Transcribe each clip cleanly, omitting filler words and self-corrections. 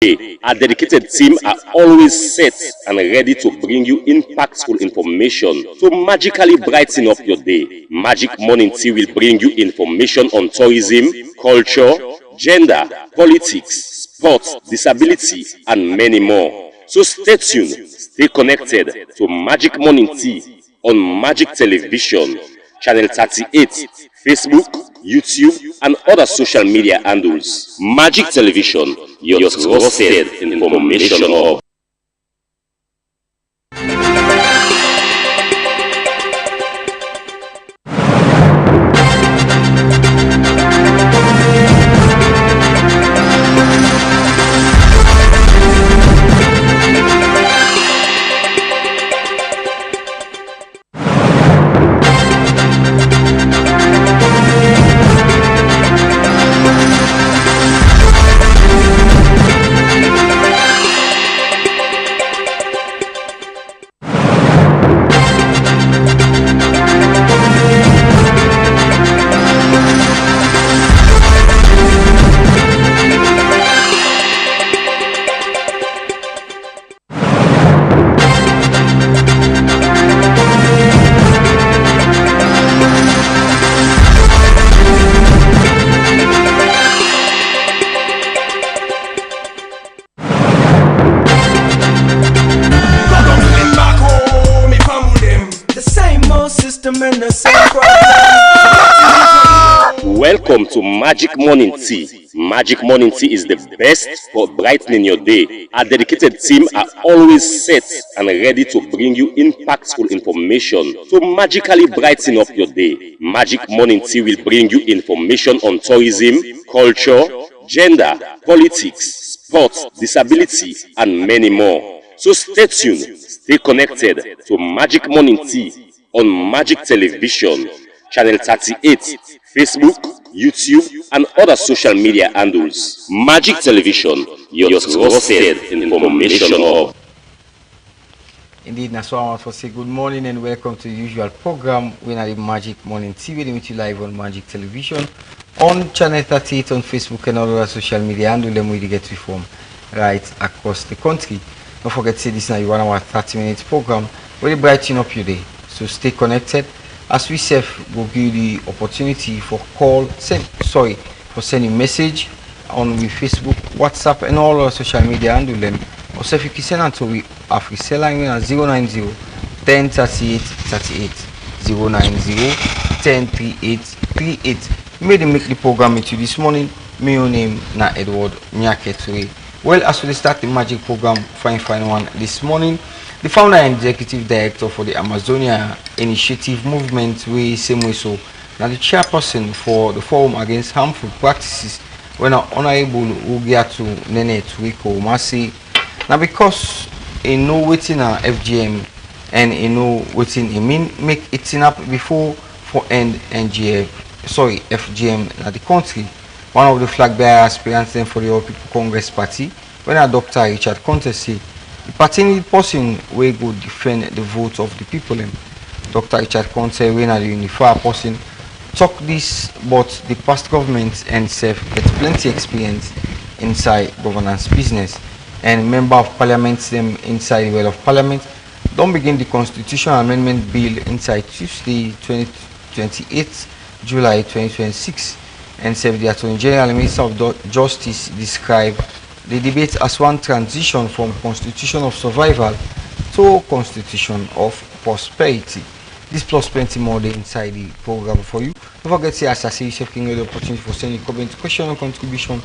day. Our dedicated team are always set and ready to bring you impactful information to magically brighten up your day. Magic Morning Tea will bring you information on tourism, culture, gender, politics, sports, disability, and many more. So stay tuned, stay connected to Magic Morning Tea on Magic Television, Channel 38, Facebook, YouTube, and other social media handles. Magic Television, your trusted information hub. Welcome to Magic Morning Tea. Magic Morning Tea is the best for brightening your day. Our dedicated team are always set and ready to bring you impactful information to magically brighten up your day. Magic Morning Tea will bring you information on tourism, culture, gender, politics, sports, disability, and many more. So stay tuned, stay connected to Magic Morning Tea on Magic Television, Channel 38, Facebook, YouTube, and other social media handles. Magic Television, your trusted information hub. Indeed, that's why I want to say good morning and welcome to the usual program. We're at the Magic Morning TV. We meet you live on Magic Television, on Channel 38, on Facebook, and all other social media handles. Them we get reform right across the country. Don't forget to say this now. You want our 30-minute program. Really brighten up your day. So stay connected. As we say, we'll give you the opportunity for sending message on with Facebook, WhatsApp, and all our social media handle them. Or if you can send out to we Africa line at 090 10 38 38 090 10 38 38. Made make the program with you this morning. My name na Edward Nyaketwe. Well, as we start the magic program, fine one this morning. The founder and executive director for the Amazonia Initiative Movement, we same way so. Now the chairperson for the Forum Against Harmful Practices, when Honorable Ugiatu Nene Tuiko Masi. Now because in no waiting a FGM and in no waiting it mean make it up before for end FGM at the country. One of the flag bearer aspirants then for the All People Congress Party, when a Dr. Richard Conte say the party person will go defend the vote of the people. Dr. Richard Conte, when a unified person, talk this, but the past government and self get plenty experience inside governance business. And member of parliament them inside the well of parliament don't begin the constitutional amendment bill inside Tuesday 28th July 2026 and serve the Attorney General and Minister of Justice describe the debate as one transition from constitution of survival to constitution of prosperity. This plus plenty more inside the program for you. Don't forget to ask us if you the opportunity for sending comment, question, or contribution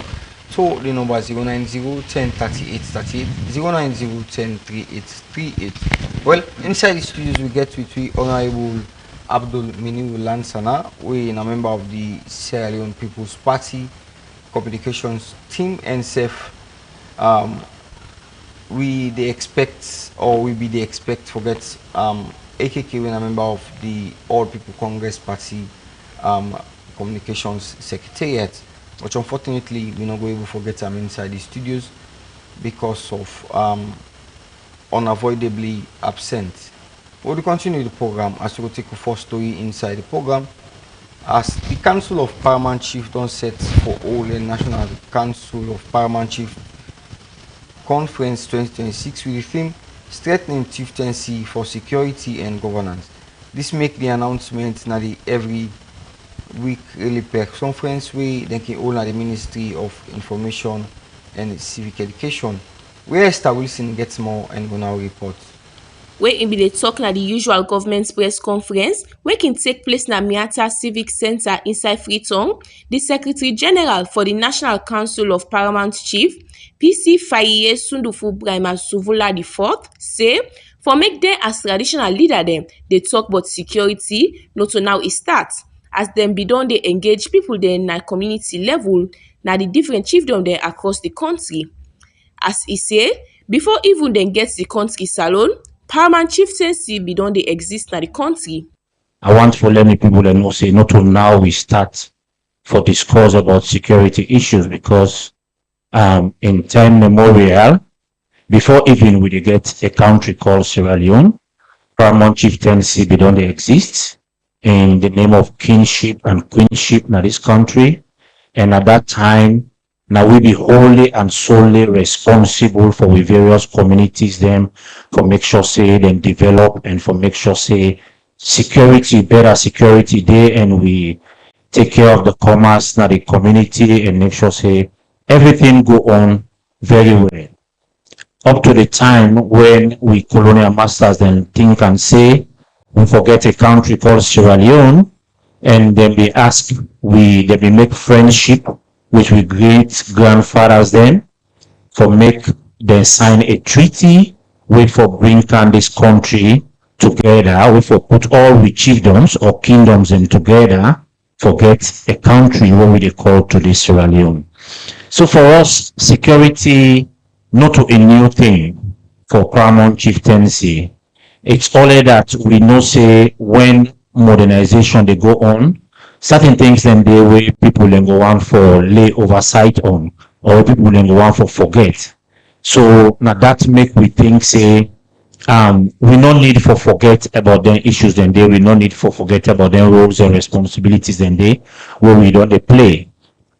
to the number 090 10 38 38 090 10 38 38. Well, inside the studios we get with the Honorable Abdul Miniu Lansana, we are a member of the Sierra Leone People's Party communications team and self. We be the expect forget AKK when a member of the All People Congress Party communications secretariat, but unfortunately we're not going to forget them inside the studios because of unavoidably absent. We'll continue the program as we will take a first story inside the program. As the Council of Paramount Chiefs don't set for all the National Council of Paramount Chiefs Conference 2026 with the theme Strengthening Chieftaincy for Security and Governance. This make the announcement na the every week really per conference wey dem can hold at the Ministry of Information and Civic Education, where Esther Wilson gets more and will now report. Wey im bin dey tok na di usual government press conference wey kin take place na Miata Civic Centre inside Freetown. Di Secretary General for di National Council of Paramount Chief, PC Fayiye Sundufu Brahima Suvula IV, say for make dem as traditional leader dem dey tok about security, no to now e start, as dem bin don dey engage pipo dem na community level na di different chiefdom dem across di country. As e say, before even dem get di country salon, Paramount Chieftaincy bin don dey exist na the country. I want to let me people know say not till now we start for discourse about security issues because in time memorial, before even we get a country called Sierra Leone, Paramount Chieftaincy bin don dey exist in the name of kingship and queenship na this country, and at that time now we be wholly and solely responsible for the various communities them, for make sure say them develop and for make sure say security, better security there, and we take care of the commerce now the community and make sure say everything go on very well. Up to the time when we colonial masters then think and say we forget a country called Sierra Leone, and then we ask they we make friendship which we great grandfathers then for make them sign a treaty with for bring down this country together, we for put all the chiefdoms or kingdoms in together, forget a country what we call today Sierra Leone. So for us, security not a new thing for Paramount Chieftaincy. It's only that we know say when modernization they go on, certain things then they way people then go on for lay oversight on, or people then go on for forget. So now that make we think say we no need for forget about them issues then they, we no need for forget about them roles and responsibilities then they where we don't they play.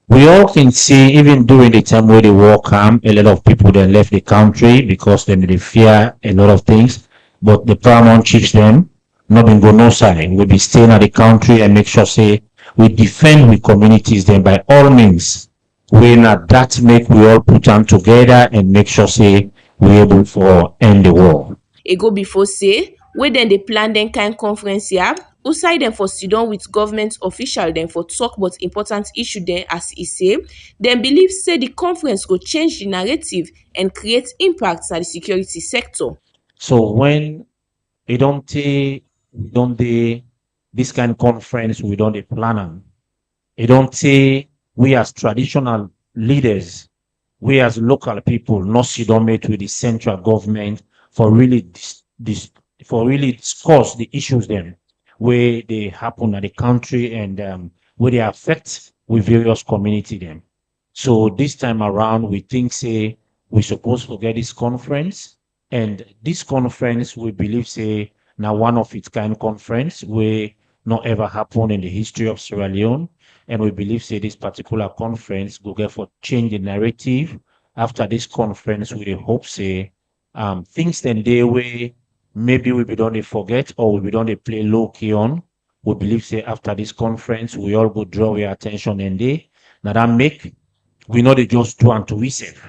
We all can see even during the time where the war came, a lot of people then left the country because then they fear a lot of things. But the Paramount Chiefs then not been go no side. We'll be staying at the country and make sure say we defend with communities then by all means. We not that make we all put them together and make sure say we able for end the war. E go before say wey dem dey plan dem kind conference here, outside dem for sit down with government official dem for talk about important issue dem, as e say dem believe say the conference go change the narrative and create impact at the security sector. So when we don't this kind of conference we don't plan on. It don't say we as traditional leaders, we as local people, not sit down with the central government for really discuss the issues then where they happen at the country and where they affect with various community them. So this time around we think say we supposed to get this conference, and this conference we believe say now one of its kind conference where not ever happened in the history of Sierra Leone, and we believe say this particular conference will get for change the narrative. After this conference we hope say things then they way maybe we be don't forget or we don't play low key on. We believe say after this conference we all go draw our attention and they now that make we know they just do and to receive.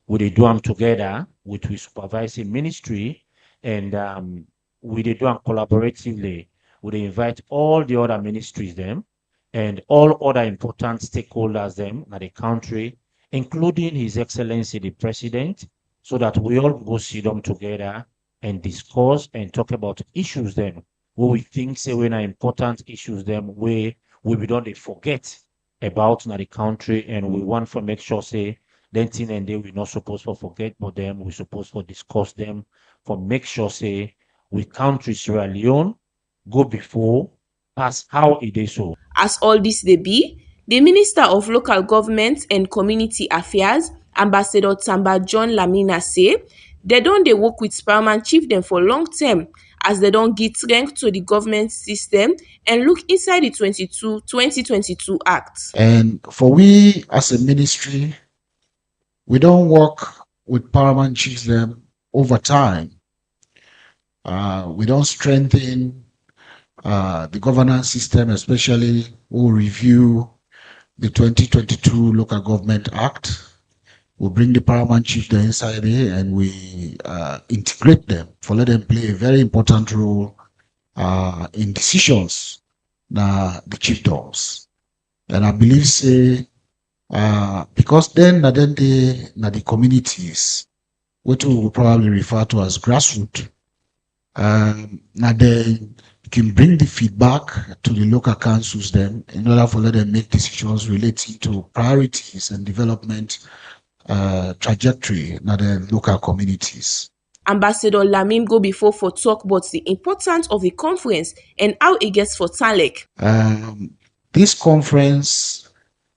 We they do them together with we supervising ministry, and we they do them collaboratively. We they invite all the other ministries them and all other important stakeholders them at the country, including His Excellency the President, so that we all go sit them together and discuss and talk about issues then where we think say when are important issues them where we don't forget about na the country, and we want to make sure say then thing and they we not supposed to forget but them we supposed to discuss them for make sure say we country Sierra Leone go before pass how it is so. As all this dey be, the Minister of Local Government and Community Affairs, Ambassador Tamba John Lamina, say they don't dey work with Paramount Chief them for long term as they don't give strength to the government system and look inside the 2022 Act. And for we as a ministry, we don't work with paramount chiefs them over time. We don't strengthen the governance system, especially we'll review the 2022 Local Government Act. We'll bring the paramount chiefs there inside here and we integrate them for let them play a very important role in decisions that the chief does. And I believe say because then the communities, which we will probably refer to as grassroots, now they can bring the feedback to the local councils then in order for them make decisions relating to priorities and development trajectory in the local communities. Ambassador Lamim go before for talk about the importance of the conference and how it gets for TALEC. This conference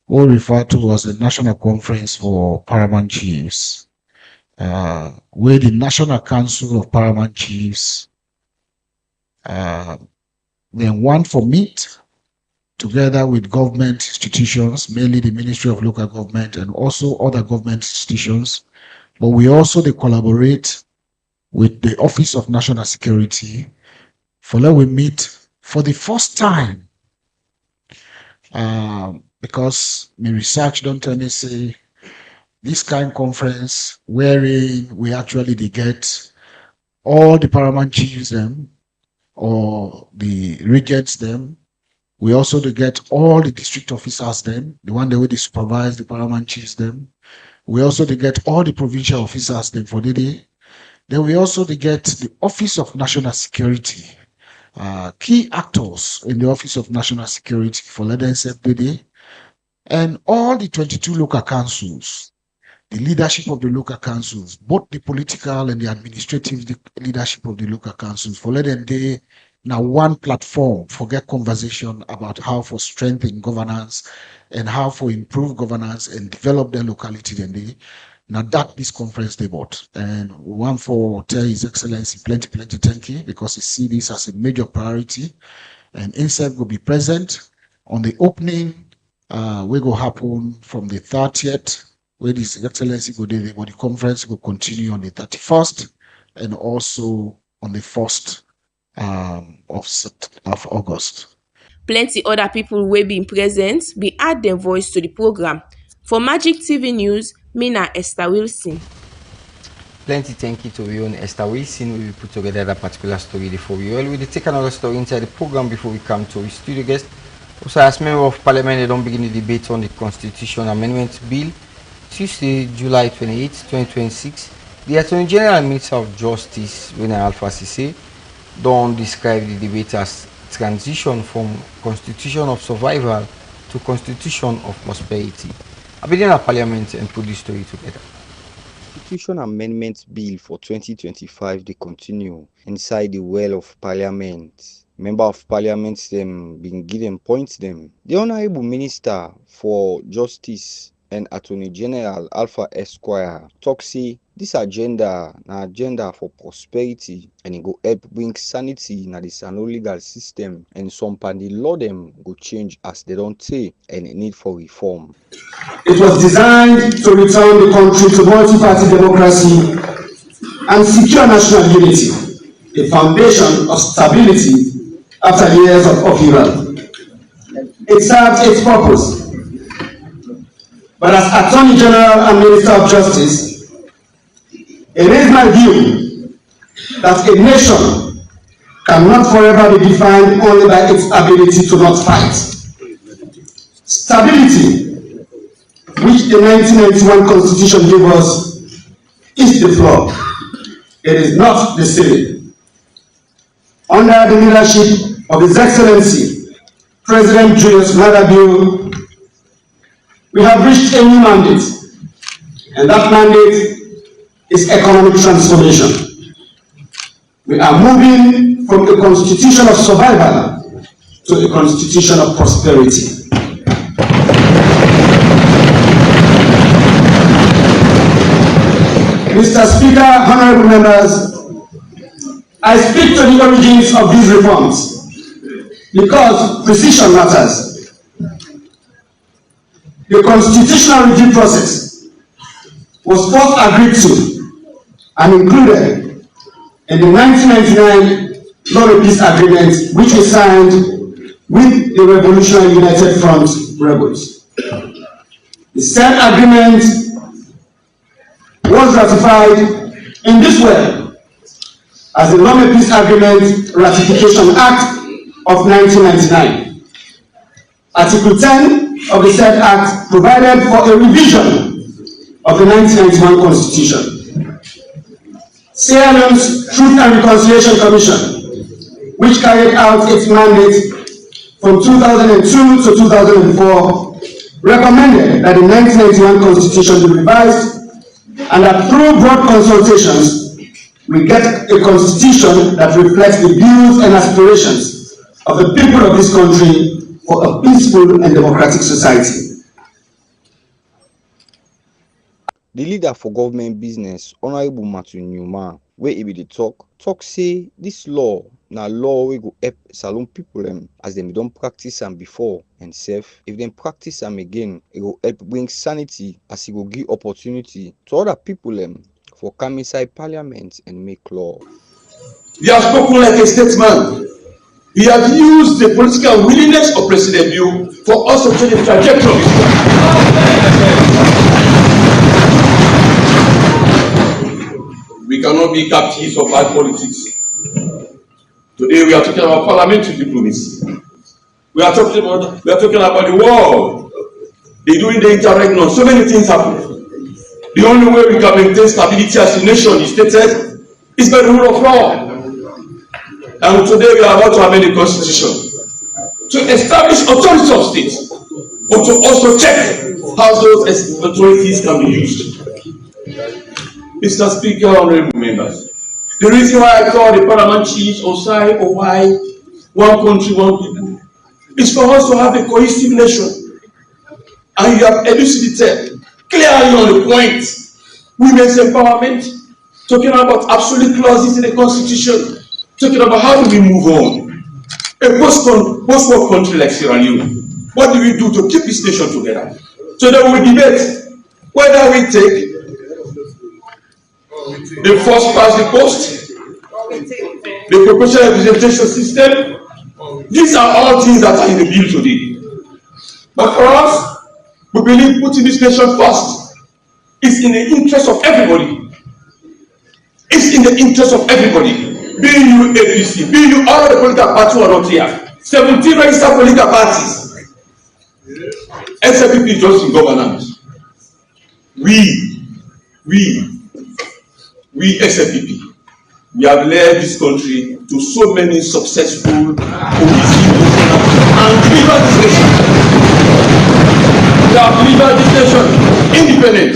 we refer to as the National Conference for Paramount Chiefs, where the National Council of Paramount Chiefs then want for meet together with government institutions, mainly the Ministry of Local Government and also other government institutions. But we also they collaborate with the Office of National Security for let we meet for the first time. Because my research don't tell me say this kind of conference wherein we actually they get all the paramount chiefs them or the regents them. We also they get all the district officers them, the one that will supervise the paramount chiefs them. We also they get all the provincial officers them for the day. Then we also they get the Office of National Security, key actors in the Office of National Security for let them serve the day. And all the 22 local councils, the leadership of the local councils, both the political and the administrative leadership of the local councils, for let them they now one platform for get conversation about how for strengthen governance and how for improve governance and develop their locality. Then they now that this conference they bought. And we want for tell His Excellency plenty thank you because he see this as a major priority. And INSEF will be present on the opening. We go happen from the 30th, where His Excellency go there, but the conference will continue on the 31st and also on the 1st of August. Plenty other people will be present, be add their voice to the program. For Magic TV News, Mina Esther Wilson. Plenty thank you to you and Esther Wilson. We will put together that particular story for you. Well, we will take another story inside the program before we come to our studio guest. Also, as member of Parliament, they don't begin the debate on the Constitution Amendment Bill. Tuesday, July 28, 2026, the Attorney General and Minister of Justice, Rene Alpha Cissé, don't describe the debate as transition from Constitution of Survival to Constitution of Prosperity. I've been in a Parliament and put this story together. Constitution Amendment Bill for 2025 they continue inside the well of Parliament. Member of Parliament them been given points them. The Honorable Minister for Justice and Attorney General Alpha Esquire talk say this agenda na agenda for prosperity and it go help bring sanity in this legal system and some pan the law them go change as they don't say and need for reform. It was designed to return the country to multi-party democracy and secure national unity, a foundation of stability after years of upheaval. It serves its purpose. But as Attorney General and Minister of Justice, it is my view that a nation cannot forever be defined only by its ability to not fight. Stability, which the 1991 Constitution gave us, is the floor. It is not the ceiling. Under the leadership of His Excellency, President Julius Maada Bio, we have reached a new mandate, and that mandate is economic transformation. We are moving from a constitution of survival to a constitution of prosperity. Mr. Speaker, honorable members, I speak to the origins of these reforms because precision matters. The constitutional review process was first agreed to and included in the 1999 Lome Peace Agreement, which we signed with the Revolutionary United Front rebels. The said agreement was ratified in this way as the Lome Peace Agreement Ratification Act of 1999. Article 10 of the said Act provided for a revision of the 1991 Constitution. Sierra Leone's Truth and Reconciliation Commission, which carried out its mandate from 2002 to 2004, recommended that the 1991 Constitution be revised and that through broad consultations, we get a constitution that reflects the views and aspirations of the people of this country for a peaceful and democratic society. The leader for government business, Honorable Matthew Newman, where he be the talk say this law na law we go help Salone people as them don't practice them before, and safe if them practice them again, it will help bring sanity as it will give opportunity to other people for come inside parliament and make law. He has spoken like a statesman. He has used the political willingness of President Biu for us to change the trajectory of his life. We cannot be captives of bad politics. Today we are talking about parliamentary diplomacy. We are talking about the world. They doing the interregnum. So many things happen. The only way we can maintain stability as a nation is stated is by the rule of law. And today we are about to amend the constitution to establish authority of state, but to also check how those authorities can be used. Mr. Speaker, honorable members, the reason why I call the Parliament chiefs or say or why one country, one people, is for us to have a cohesive nation. And you have elucidated clearly on the point, women's empowerment, talking about absolute clauses in the constitution, talking about how do we move on. A post-war country like Sierra Leone, what do we do to keep this nation together? So that we debate whether we take the first past the post, the proportional representation system. These are all things that are in the bill today. But for us, we believe putting this nation first is in the interest of everybody. It's in the interest of everybody. Be you APC, be you all the political parties who are not here. 17 registered political parties. SFPP is just in governance. We SFPP, we have led this country to so many successful cohesive and delivered this nation. We have delivered this nation independent.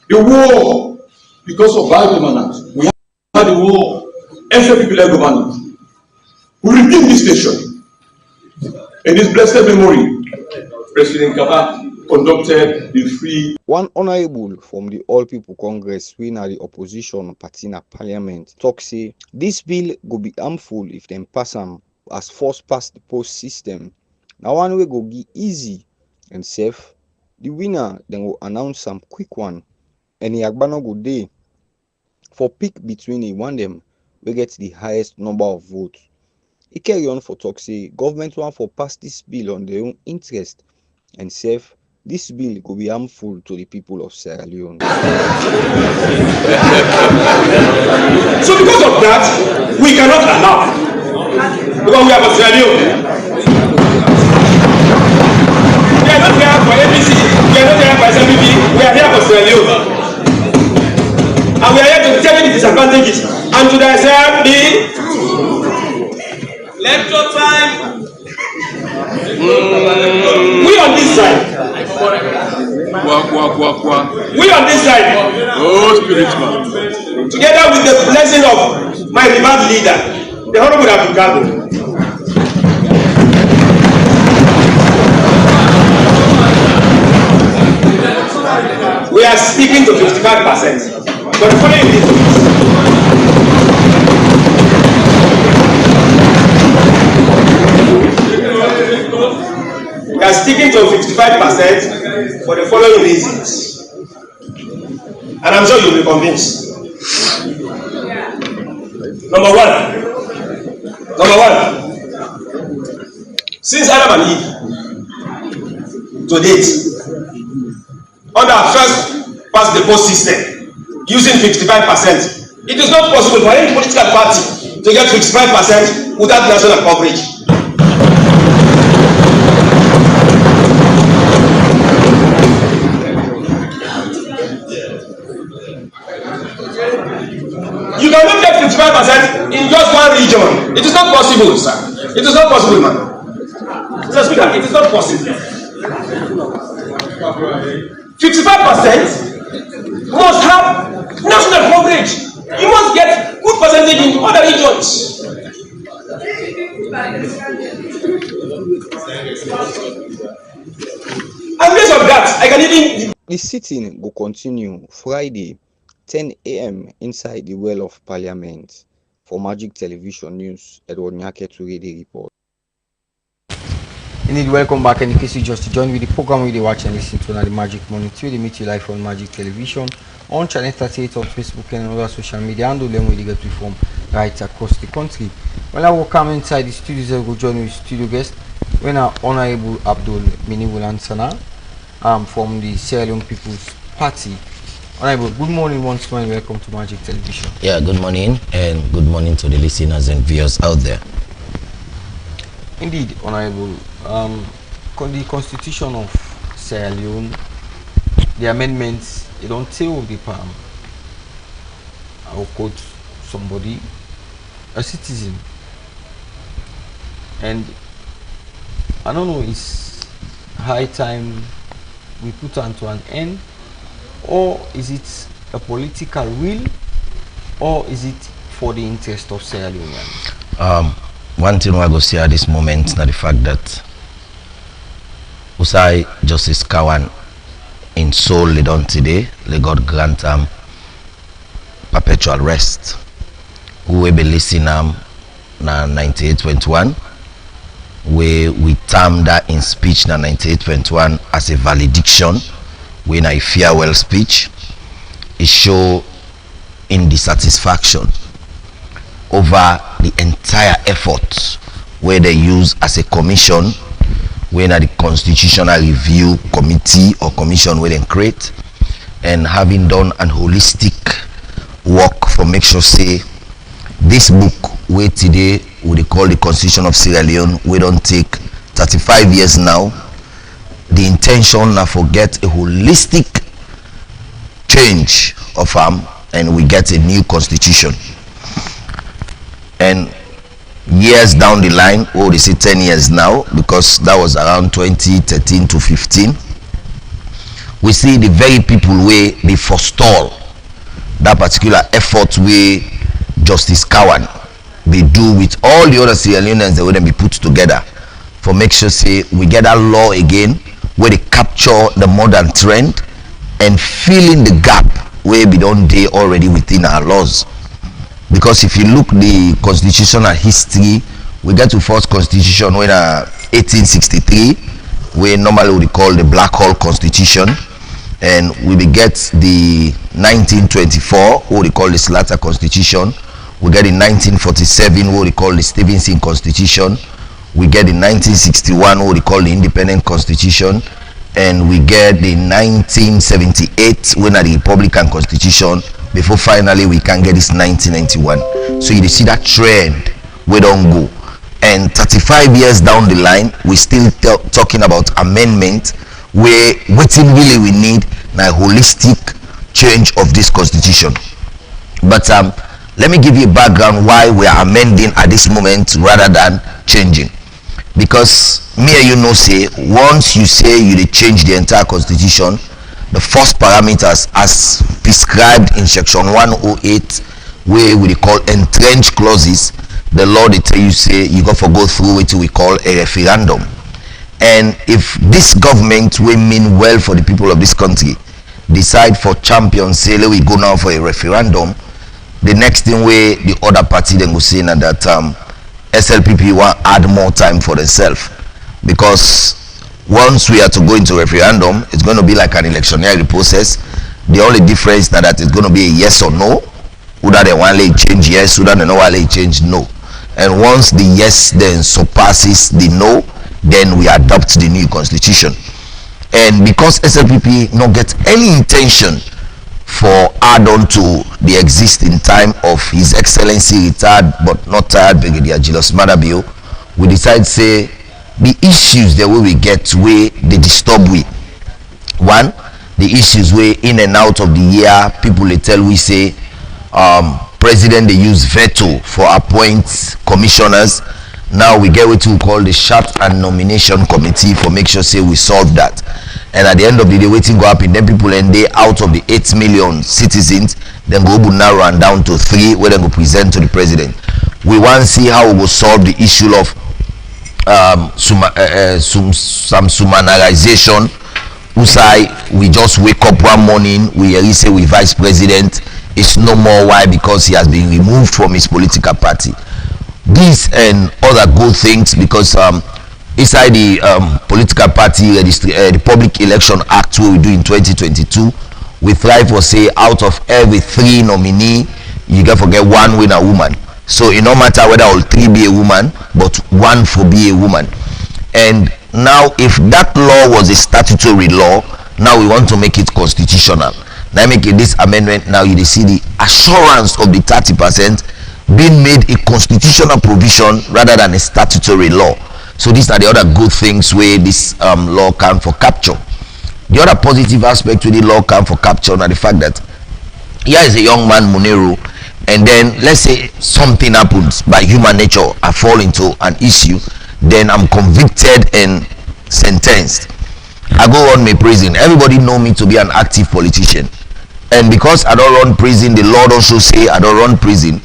The war, because of bad governance, we had the war, SFPP-led governance. We redeemed this nation. In this blessed memory, President Kaba conducted the free. One honorable from the All People Congress, we na the opposition party na parliament, talk say this bill go be harmful if them pass them as first past the post system. Now one way go be easy and safe. The winner then will announce some quick one, and the Agbano go day for pick between the one them we get the highest number of votes. He carry on for talk say government want for pass this bill on their own interest and safe. This bill could be harmful to the people of Sierra Leone. So because of that, we cannot allow. Because we have a Sierra Leone. We are not here for APC, we are not here for SMPP, we are here for Sierra Leone. And we are here to tell you the disadvantages and to accept the lecture time. We on this side. We on this side. Oh, spiritual. Together with the blessing of my revered leader, the Honorable Abdul. We are speaking to 55%. But the following reasons. We are sticking to 55% for the following reasons. And I'm sure you'll be convinced. Number one, since Adam and Eve to date, under our first past the post system, using 55%, it is not possible for any political party to get 65% without national coverage. You cannot get 55% in just one region. It is not possible, sir. It is not possible, man. Mr. Speaker, it is not possible. 55% must have national coverage. You must get good percentage in other regions. And based on that, I can even... The sitting will continue Friday, 10 a.m. inside the Well of Parliament. For Magic Television News, Edward Nyake to read the report. Indeed, welcome back, and in case you just joined with the program we watch and listen to now, the Magic Morning 2, they meet you live on Magic Television, on channel 38 on Facebook and other social media, and then we get from right across the country. When I will come inside the studios, I will join with studio guest, when our Honorable Abdul Miniwulansana from the Sierra Leone People's Party. Honorable, good morning once more and welcome to Magic Television. Yeah, good morning, and good morning to the listeners and viewers out there. Indeed, Honorable, the Constitution of Sierra Leone, the amendments, you don't tell the palm. I will quote somebody, a citizen, and I don't know, it's high time we put onto an end, or is it a political will, or is it for the interest of Sierra Leoneans? One thing I go see at this moment is the fact that Usai Justice Kawan in soul they done today, they got grant perpetual rest. Who will be listening na 98.1, where we term that in speech na 98.1 as a valediction, when I farewell speech, it show in dissatisfaction over the entire effort where they use as a commission, when at the constitutional review committee or commission where they create, and having done an holistic work for make sure say this book where today we call the Constitution of Sierra Leone, we don't take 35 years now. The intention now forget a holistic change of and we get a new constitution. And years down the line, or they say 10 years now, because that was around 2013 to 15, we see the very people where they forestall that particular effort where Justice Kawan they do with all the other Sierra Leoneans that will be put together for make sure say we get that law again where they capture the modern trend and fill in the gap where we don't day already within our laws. Because if you look the constitutional history, we get to first constitution when 1863, where normally we call the Black Hole Constitution, and we get the 1924, what we call the Slatter Constitution. We get in 1947, what we call the Stevenson Constitution. We get in 1961, what we call the Independent Constitution, and we get the 1978, when the Republican Constitution. Before finally we can get this 1991. So you see that trend, we don't go. And 35 years down the line, we still talking about amendment where what really we need a holistic change of this constitution. But let me give you a background why we are amending at this moment rather than changing. Because me and you know say once you say you change the entire constitution, the first parameters as prescribed in section 108 where we call entrenched clauses, the law they tell you say you got to go through what we call a referendum. And if this government will mean well for the people of this country decide for champion say we go now for a referendum, the next thing where the other party then go say that SLPP want add more time for themselves, because once we are to go into referendum, it's going to be like an electionary process, The only difference now that it's going to be a yes or no. Whether they want to change yes, whether they don't want to change no. And once the yes then surpasses the no, then we adopt the new constitution. And because SLPP not get any intention for add-on to the existing time of His Excellency retired but not tired Brigadier Julius Maada Bio, we decide say the issues that we get where they disturb we. One, the issues where in and out of the year people they tell we say president they use veto for appoint commissioners. Now we get what we call the Chat and Nomination Committee for make sure say we solve that. And at the end of the day, waiting go happen, then people and they out of the 8 million citizens, then go narrow and down to 3 where they go present to the president. We want to see how we will solve the issue of some summarization. Usai, we just wake up one morning, we really say we vice president. It's no more. Why? Because he has been removed from his political party. These and other good things, because inside the political party the Public Election Act we do in 2022, we thrive for say out of every 3 nominee you get forget 1 winner woman. So it no matter whether all 3 be a woman, but 1 for be a woman. And now if that law was a statutory law, now we want to make it constitutional. Now make it this amendment, now you see the assurance of the 30% being made a constitutional provision rather than a statutory law. So these are the other good things where this law can for capture. The other positive aspect with the law can for capture now the fact that here is a young man Monero, and then let's say something happens by human nature, I fall into an issue, then I'm convicted and sentenced. I go on my prison. Everybody know me to be an active politician, and because I don't run prison, the law also say I don't run prison.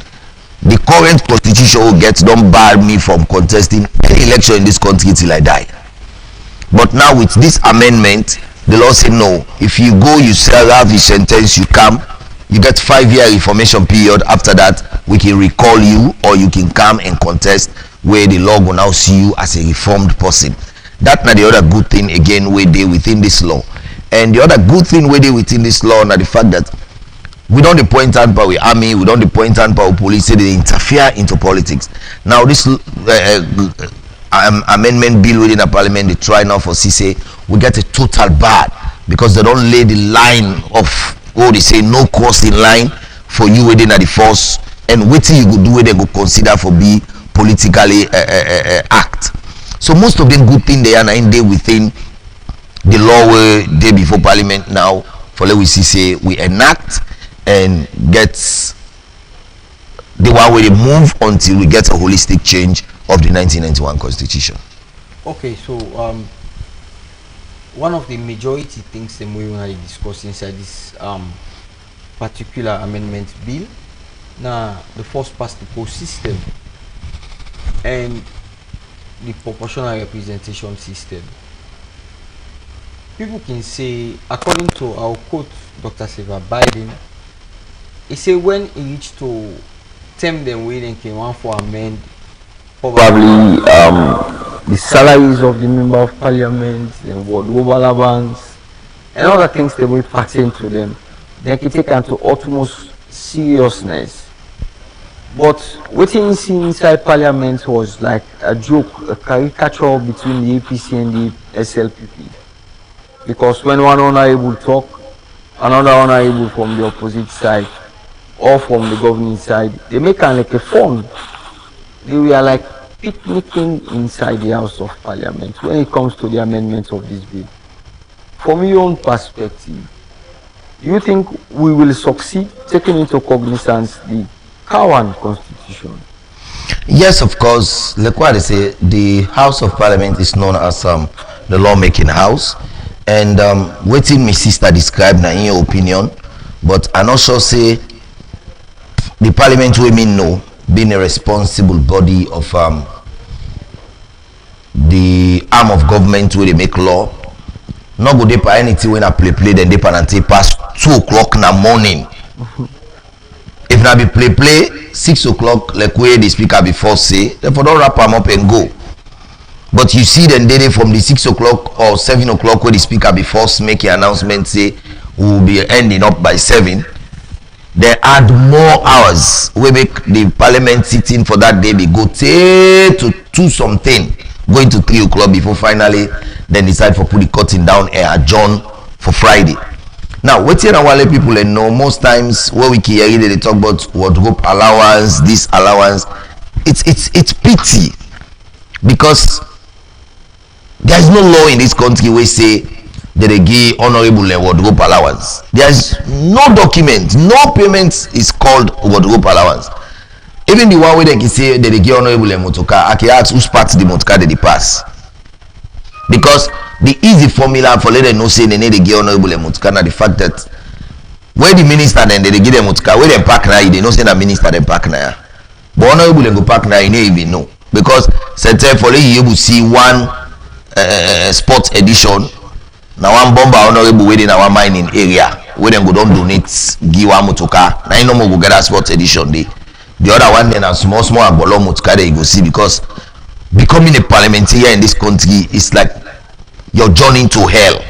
The current constitution will get don't bar me from contesting any election in this country till I die. But now with this amendment, the law say no. If you go, you serve the sentence, you come, you get 5-year reformation period. After that, we can recall you, or you can come and contest, where the law will now see you as a reformed person. That's not the other good thing again where they within this law. And the other good thing where they within this law now the fact that we don't appoint hand power army, we don't appoint hand power police, so they interfere into politics. Now this amendment bill within the parliament, they try now for CC, we get a total bar because they don't lay the line of they say no crossing line for you within the force, and waiting you could do where they go consider for be politically act. So most of them good thing they are in there within the law where they before parliament now for let we see say we enact and gets the one way they move until we get a holistic change of the 1991 constitution. Okay, so one of the majority things that we want to discuss inside this particular amendment bill, now the first past the post system and the proportional representation system. People can say, according to our quote, Dr. Silva Biden, he said when he reached to term them waiting can want for amend probably the salaries of the member of parliament and what global allowance and other things that will pertain to them. They can take into utmost seriousness. But what you see inside parliament was like a joke, a caricature between the APC and the SLPP. Because when one honorable talk, another honorable from the opposite side or from the governing side, they make it like a fun. They were like picnicking inside the House of Parliament when it comes to the amendments of this bill. From your own perspective, do you think we will succeed taking into cognizance the Cowan Constitution? Yes, of course. Like what they say, the House of Parliament is known as the lawmaking house. And waiting my sister described now in your opinion, but I not sure say the parliament women know being a responsible body of the arm of government where they make law. Not go there anything when I play then they panante past 2 o'clock in the morning. If not be play 6 o'clock like where the speaker before say, therefore don't wrap them up and go. But you see them daily from the 6 o'clock or 7 o'clock where the speaker before make an announcement say we will be ending up by 7. They add more hours. We make the parliament sitting for that day be go to 2 something, going to 3 o'clock before finally then decide for put the cutting down and adjourn for Friday. Now, what you know, people know most times when we hear they talk about wardrobe allowance, this allowance. It's pity because there is no law in this country where say that they give honorable wardrobe allowance. There is no document, no payment is called wardrobe allowance. Even the one where they can say that they give honorable motoka, I can ask which part the motoka they pass. Because the easy formula for let them know say they need to give honorable motoka now the fact that where the minister then they give them motoka, where they park now, they know say the minister they park now. But honorable go park now, you don't even know. Because certain for you able see one sports edition. Now one bomber honorable within our mining area where them go don't donate give one motoka. Now you no more go get a sports edition day. The other one then a small agbolo motoka that you go see because becoming a parliamentarian in this country is like your journey to hell.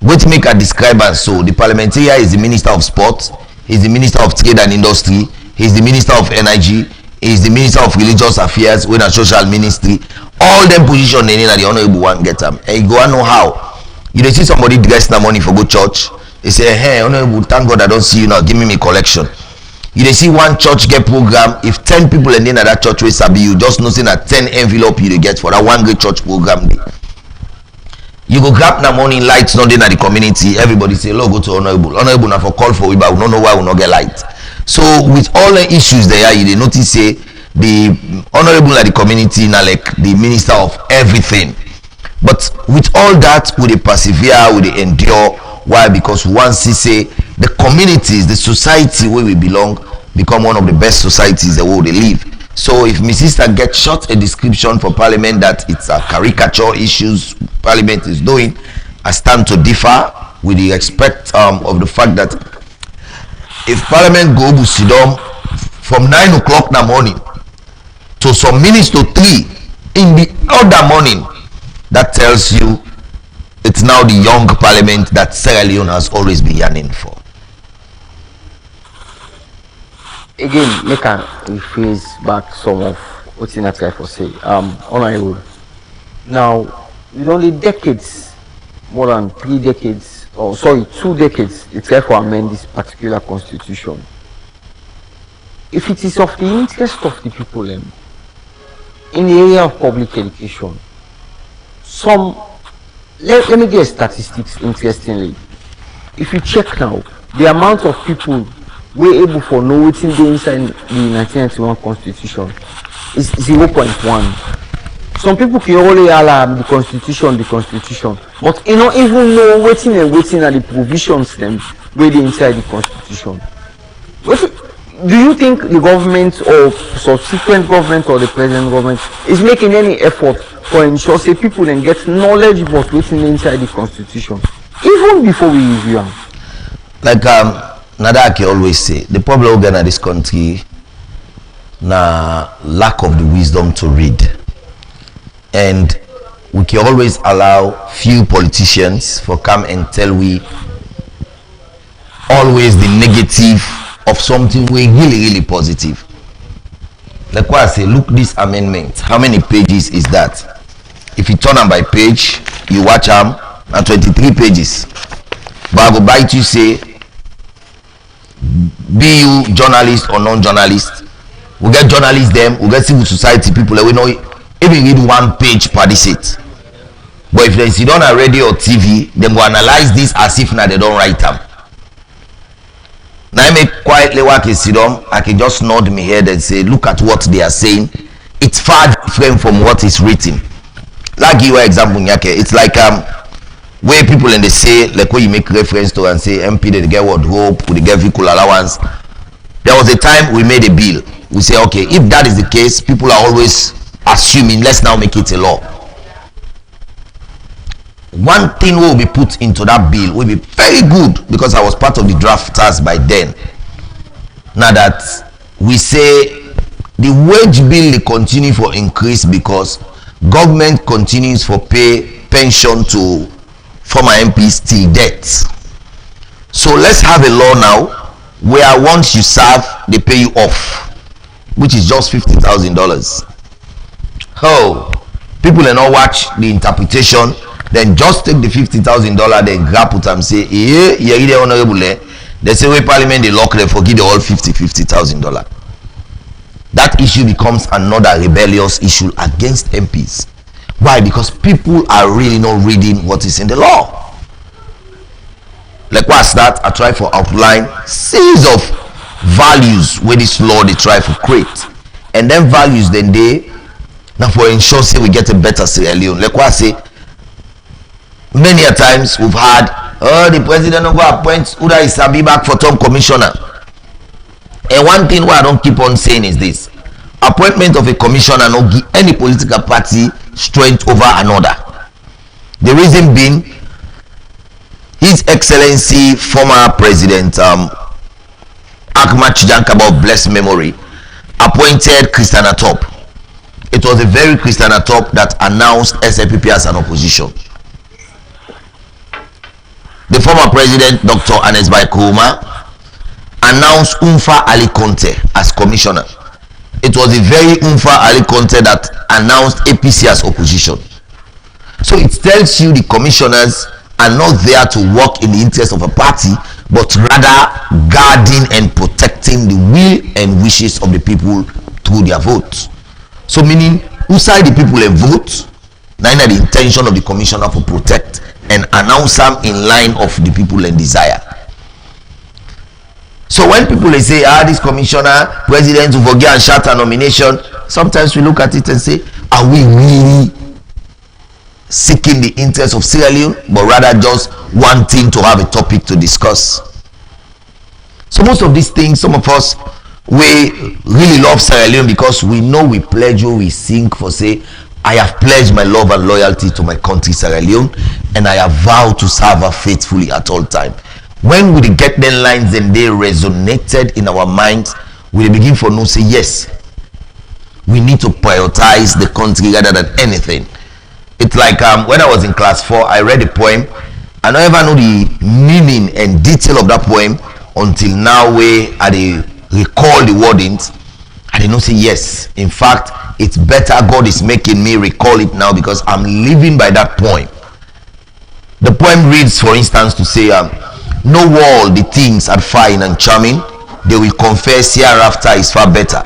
What make a describe and so the parliamentarian is the minister of sports, he's the minister of trade and industry, he's the minister of energy, he's the minister of religious affairs with a social ministry. All them position they need that the honorable one get them. And you go and know how. You don't see somebody dress the money for go church. They say, hey, honorable, thank God I don't see you now. Give me collection. You don't see one church get program. If 10 people in that church will sabi you, just noticing that 10 envelope you get for that one great church program day. You go grab the money lights not in the community. Everybody say, Lord, go to honorable. Honorable now for call for we, but we don't know why we not get light. So with all the issues there, you they notice say the honorable at the community now like the minister of everything. But with all that, we they persevere, we they endure. Why? Because once he say the communities, the society where we belong, become one of the best societies the world they live. So if my sister gets short a description for parliament that it's a caricature issues parliament is doing, I stand to differ with the respect of the fact that if parliament go to sit down from 9 o'clock in the morning to some minutes to 3 in the other morning, that tells you it's now the young parliament that Sierra Leone has always been yearning for. Again, make a rephrase back some of what I try for say. Honorable. Now, with only decades, more than 3 decades, or sorry, 2 decades, they try to amend this particular constitution. If it is of the interest of the people in the area of public education, let me get statistics interestingly. If you check now, the amount of people we're able for know what's in the inside the 1991 constitution is 0.1. Some people can only alarm the constitution, but you don't even know waiting and waiting at the provisions them where they inside the constitution. Do you think the government or subsequent government or the present government is making any effort for ensure say people then get knowledge about what's inside the constitution even before we review them? Like Nadaki always say, the problem again in this country na lack of the wisdom to read, and we can always allow few politicians for come and tell we always the negative of something we really positive. Like what I say, look this amendment, how many pages is that? If you turn them by page, you watch them and 23 pages. But I go bite you say, be you journalist or non-journalist, we get journalists them, we get civil society people that we know even read 1 page per it. But if they sit on a radio or TV, them go analyze this as if now they don't write them. Now I make quietly work and sit down, I can just nod my head and say, look at what they are saying. It's far different from what is written. Like give you an example, it's like where people and they say, like where you make reference to and say MP they get wardrobe, they get vehicle allowance. There was a time we made a bill. We say, okay, if that is the case, people are always assuming, let's now make it a law. One thing will be put into that bill will be very good, because I was part of the drafters by then. Now that we say the wage bill they continue for increase because government continues for pay pension to former MPs till death. So let's have a law now where once you serve, they pay you off, which is just $50,000. Oh, people will not watch the interpretation, then just take the $50,000, then grab it and say, yeah, yeah, honorable. They say, we parliament, they lock, they forgive the all $50,000. That issue becomes another rebellious issue against MPs. Why? Because people are really not reading what is in the law. Like what's that? I try for outline series of values where this law they try to create, and then values then they now for ensure say we get a better Sierra Leone. Like what I say, many a times we've had the president of our appoints Uda Isabi back for term commissioner. And one thing what I don't keep on saying is this: appointment of a commissioner not give any political party strength over another. The reason being, His Excellency former President Ahmad Chijankaba, blessed memory, appointed Christian Atop. It was a very Christian Atop that announced SLPP as an opposition. The former President Dr. Anes Bai Kuruma announced Umfa Ali Conte as commissioner. It was a very Umfa Ali Conte that announced APC as opposition. So it tells you the commissioners are not there to work in the interest of a party, but rather guarding and protecting the will and wishes of the people through their votes. So meaning, who side the people and vote, neither the intention of the commissioner to protect and announce them in line of the people and desire. So when people they say, this commissioner, president will forget and shout a nomination, sometimes we look at it and say, are we really seeking the interest of Sierra Leone, but rather just wanting to have a topic to discuss? So most of these things, some of us, we really love Sierra Leone because we know we pledge or we sing for say, I have pledged my love and loyalty to my country Sierra Leone, and I have vowed to serve her faithfully at all times. When we get them lines and they resonated in our minds, we begin for no say yes, we need to prioritize the country rather than anything. It's like when I was in class 4, I read a poem. I don't ever know the meaning and detail of that poem until now where I recall the wordings. I did not say yes. In fact, it's better God is making me recall it now because I'm living by that poem. The poem reads, for instance, to say, no wall the things are fine and charming, they will confess hereafter is far better.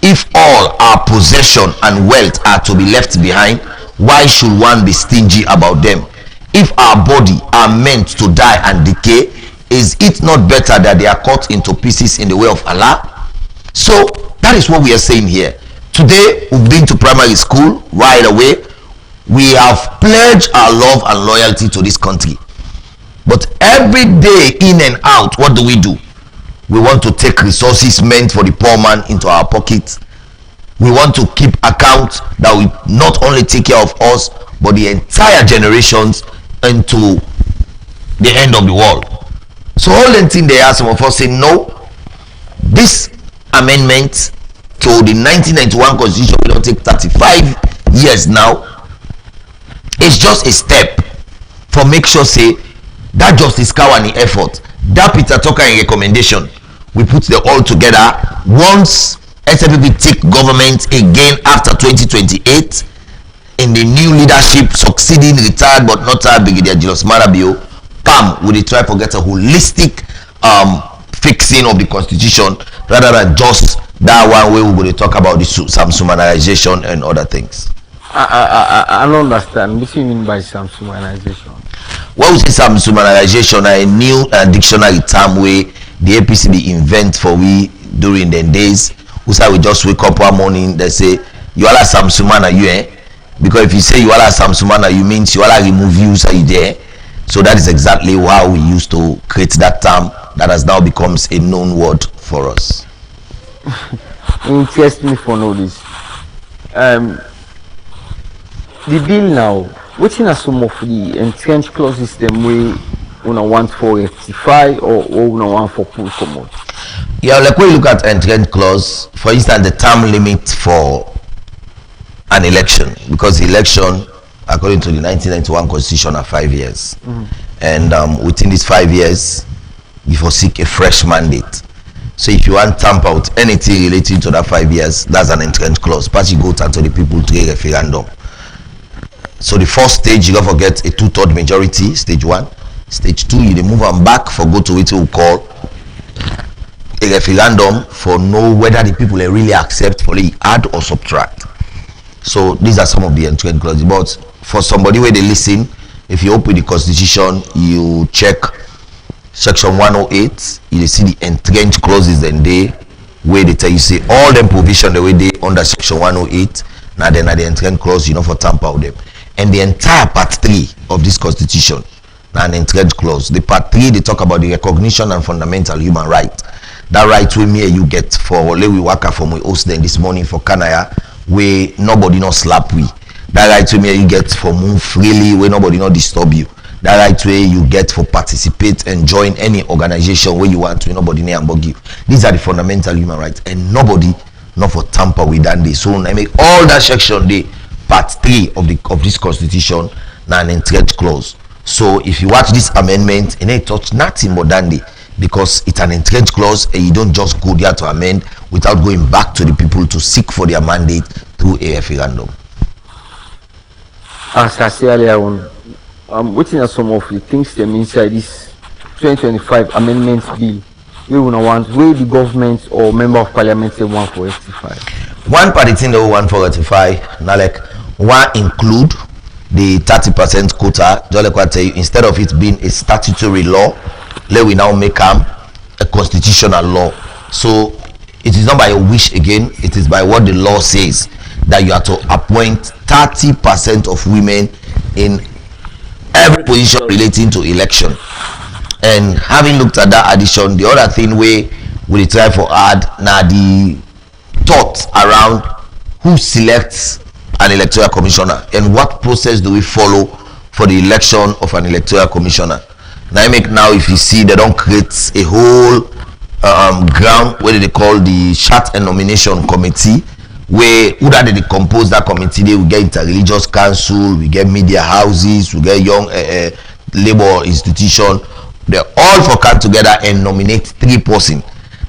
If all our possession and wealth are to be left behind, why should one be stingy about them? If our body are meant to die and decay, is it not better that they are cut into pieces in the way of Allah? So that is what we are saying here. Today we've been to primary school. Right away we have pledged our love and loyalty to this country, but every day in and out, what do? We want to take resources meant for the poor man into our pockets. We want to keep account that we not only take care of us but the entire generations into the end of the world. So all the thing they are, some of us say no, this amendment to the 1991 constitution will not take 35 years now. It's just a step for make sure say that Justice Kawani effort, that Peter Tucker recommendation, we put them all together. Once SLPP take government again after 2028 in the new leadership, succeeding retired but not retired Brigadier Julius Marabio, we will try to get a holistic fixing of the constitution rather than just that one way we're going to talk about some summarization and other things. I don't understand. What do you mean by some summarization? What we say some summarization, a new dictionary term where the APC be invent for we during the days. We say we just wake up one morning, they say you all are some sumana you because if you say you all are some sumana, you means you all are remove you say there. So that is exactly how we used to create that term that has now becomes a known word for us. Interest me for know this. The bill now, what are some of the entrenched clauses them we want for rectify or want for pull come out? Yeah, like when you look at entrenched clause, for instance, the term limit for an election, because the election, according to the 1991 constitution, are 5 years, and within these 5 years, you for seek a fresh mandate. So if you want tamper with anything relating to that 5 years, that's an entrenched clause. Party go to the people to a referendum. So the first stage, you gotta get a 2/3 majority, stage 1. Stage 2, you dey move them back for go to what we call a referendum for know whether the people really accept for the add or subtract. So these are some of the entrenched clauses. But for somebody where they listen, if you open the constitution, you check section 108, you see the entrenched clauses and they where they tell you say all them provision the way they under section 108. Now then at the entrenched clause, for tamper with them. And the entire part 3 of this constitution, now an entrenched clause. The part 3 they talk about the recognition and fundamental human right. That right we me you get for we waka from we host them this morning for Kanaya, where nobody not slap we. That right we me you get for move freely where nobody not disturb you. That right way you get for participate and join any organization where you want to, nobody near and bug you. These are the fundamental human rights, and nobody not for tamper with that day. So I make all that section day part 3 of this constitution now an entrenched clause. So if you watch this amendment, it ain't touch nothing more than day, because it's an entrenched clause and you don't just go there to amend without going back to the people to seek for their mandate through a referendum. As I said earlier on, waiting at some of the things them inside this 2025 amendment bill we will want where the government or member of parliament say want for rectify. One party thing they want for rectify, now like one include the 30% quota. Just like I tell you, instead of it being a statutory law, let we now make a constitutional law. So it is not by your wish again, it is by what the law says, that you have to appoint 30% of women in every position relating to election. And having looked at that addition, the other thing we try for add now the thoughts around who selects an electoral commissioner and what process do we follow for the election of an electoral commissioner. Now if you see, they don't create a whole ground where they call the chat and nomination committee, where who that they compose that committee. They will get interreligious council, we get media houses, we get young labor institution. They all for come together and nominate 3 persons.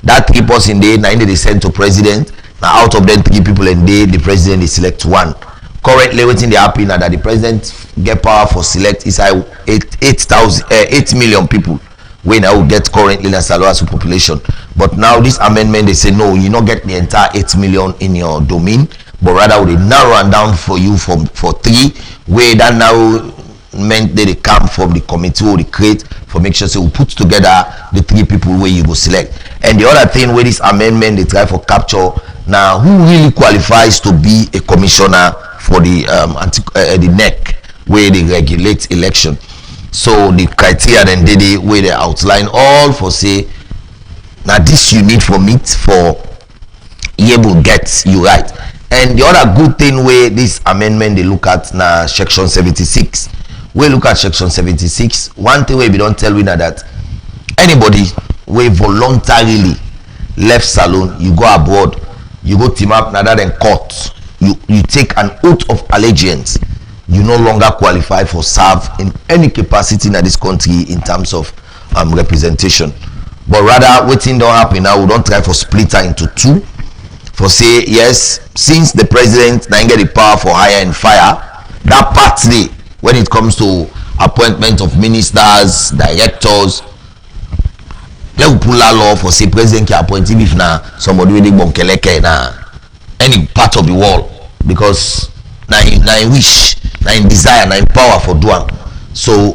That 3 persons they send to president. Now out of them 3 people and the president they select 1. Currently waiting they happen now that the president get power for select is 8 million people we now get currently in Salwasu population. But now this amendment they say no, you not get the entire 8 million in your domain, but rather they narrow and down for you for 3 where that now meant they come from the committee or the create for make sure so we put together the 3 people where you go select. And the other thing where this amendment they try for capture now who really qualifies to be a commissioner for the NEC where they regulate election. So the criteria then they where they outline all for say now this you need for meet for able get you right. And the other good thing where this amendment they look at now section 76. We look at section 76. One thing we don't tell we now that anybody we voluntarily left salon, you go abroad, you go team up now that in court, you take an oath of allegiance, you no longer qualify for serve in any capacity in this country in terms of representation. But rather waiting don't happen now, we don't try for splitter into 2 for say yes, since the president now get the power for hire and fire, that part 3 when it comes to appointment of ministers, directors, let we pull that law for say president can appoint him if now somebody really bonkeleke na any part of the world, because na in wish, na in desire, na in power for do am. So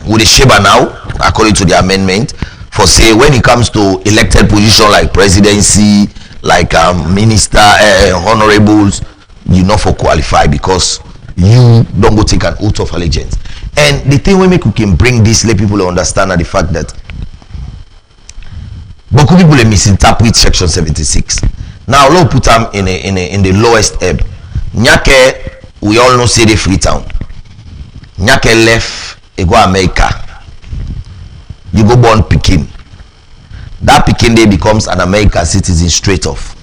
with the Sheba now, according to the amendment, for say when it comes to elected position like presidency, like minister, honorables, you not for qualify because you don't go take an oath of allegiance. And the thing we make we can bring this, let people understand are the fact that but people misinterpret section 76. Now let's put them in the lowest ebb. Nyake, we all know say the Freetown. Nyake left, he go America. You go born Pekin. That Pekin day becomes an American citizen straight off.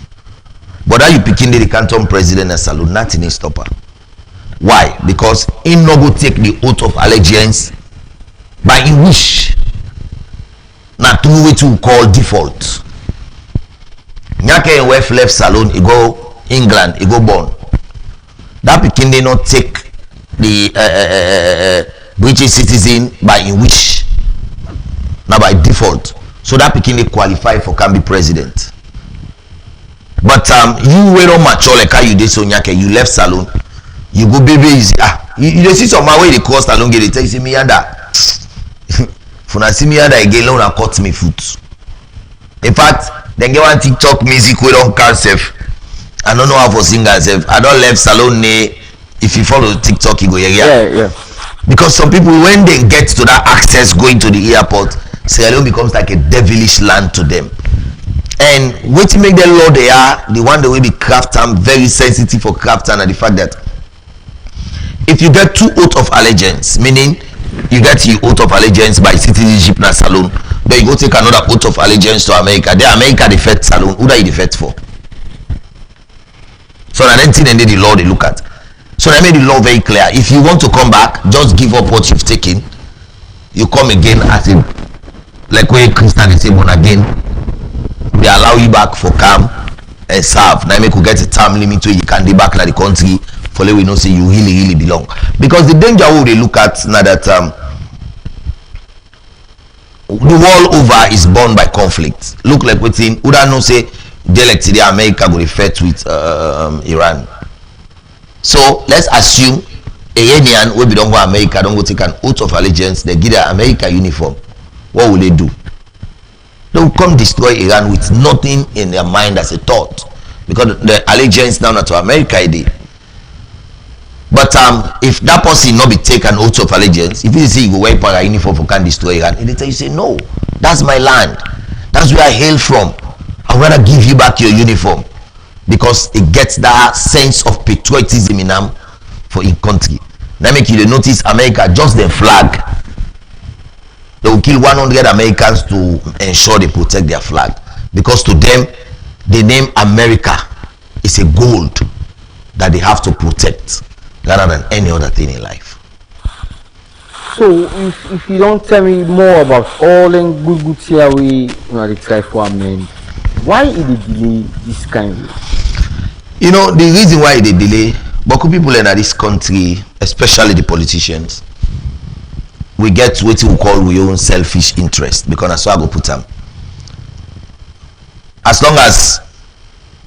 But that you Pekin day the canton president and salute, nothing is stopper. Why? Because he no go take the oath of allegiance by in wish. na through wetin we call default. Nyake wife left salon, he go England, he go born. That pikin dey not take the British citizen by in wish, na by default. So that pikin dey qualify for can be president. But you wey don mature like how you dey so Nyake, you left salon, you go baby easy. You dey see some man wey dey cross salon gate, dey tell you say me yanda. If una see me yanda again, una cut me foot. In fact, then get one TikTok music wey don catch sef. I don't know how for sing sef. I don left salon ne. If you follow TikTok, you go yeah. Because some people, when they get to that access going to the airport, Sierra Leone becomes like a devilish land to them. And what to make them law they are, the one that will be craft and very sensitive for craft and the fact that if you get 2 oath of allegiance, meaning you get your oath of allegiance by citizenship na salon, then you go take another oath of allegiance to America. Then America defect salon. Who do you defect for? So na then thing and the law they look at. So I made the law very clear. If you want to come back, just give up what you've taken. You come again as a, like where Christian is born again. They allow you back for camp and serve. Now make you get a time limit where you can be back to the country for let we know say you really belong. Because the danger what they look at now that the world over is born by conflict. Look like waiting. Who don't know say they like today America go fight with Iran. So let's assume Iranian will be don't go America, don't go take an oath of allegiance, they give their America uniform. What will they do? They will come destroy Iran with nothing in their mind as a thought. Because the allegiance now to America is there. But if that person not be take an oath of allegiance, if you say you go wear para uniform for can destroy Iran, and they tell you say no, that's my land. That's where I hail from. I'd rather give you back your uniform. Because it gets that sense of patriotism in them for in country. Now make you notice America just the flag. They will kill 100 Americans to ensure they protect their flag. Because to them, the name America is a gold that they have to protect rather than any other thing in life. So if you don't tell me more about all the good here we they try for men, why is it delay this kind of? You know, the reason why they delay, but people in this country, especially the politicians, we get what we call we own selfish interest, because that's why I go put them. As long as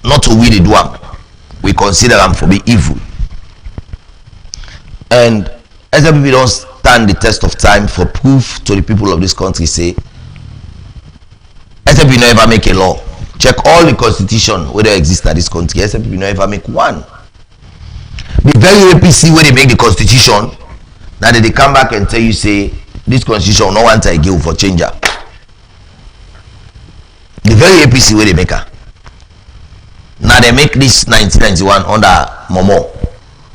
not to we the do them, we consider them for be evil. And as people don't stand the test of time for proof to the people of this country, say, as people never make a law. Check all the constitution where they exist in this country. Except we never make one. The very APC where they make the constitution, now they come back and tell you say this constitution no one time give for changer. The very APC where they make her. Now they make this 1991 under Momo.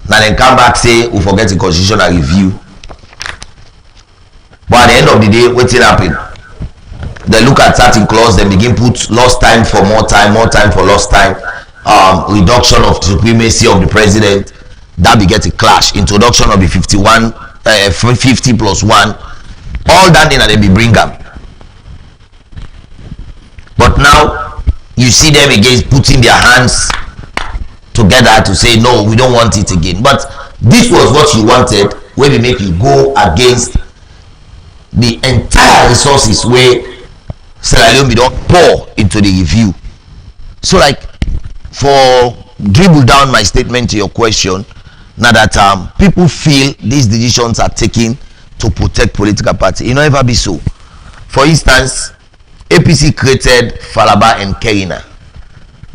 Now they come back say we forget the constitutional review. But at the end of the day, what's it happen? They look at certain clause, they begin put lost time for more time for lost time, reduction of supremacy of the president. That beget a clash. Introduction of the 50 plus 1. All that in and they be bring them. But now you see them again putting their hands together to say no, we don't want it again. But this was what you wanted, where we make you go against the entire resources where Sierra Leone don't pour into the review. So like for dribble down my statement to your question, now that people feel these decisions are taken to protect political party, it will never be so. For instance, APC created Falaba and Kerina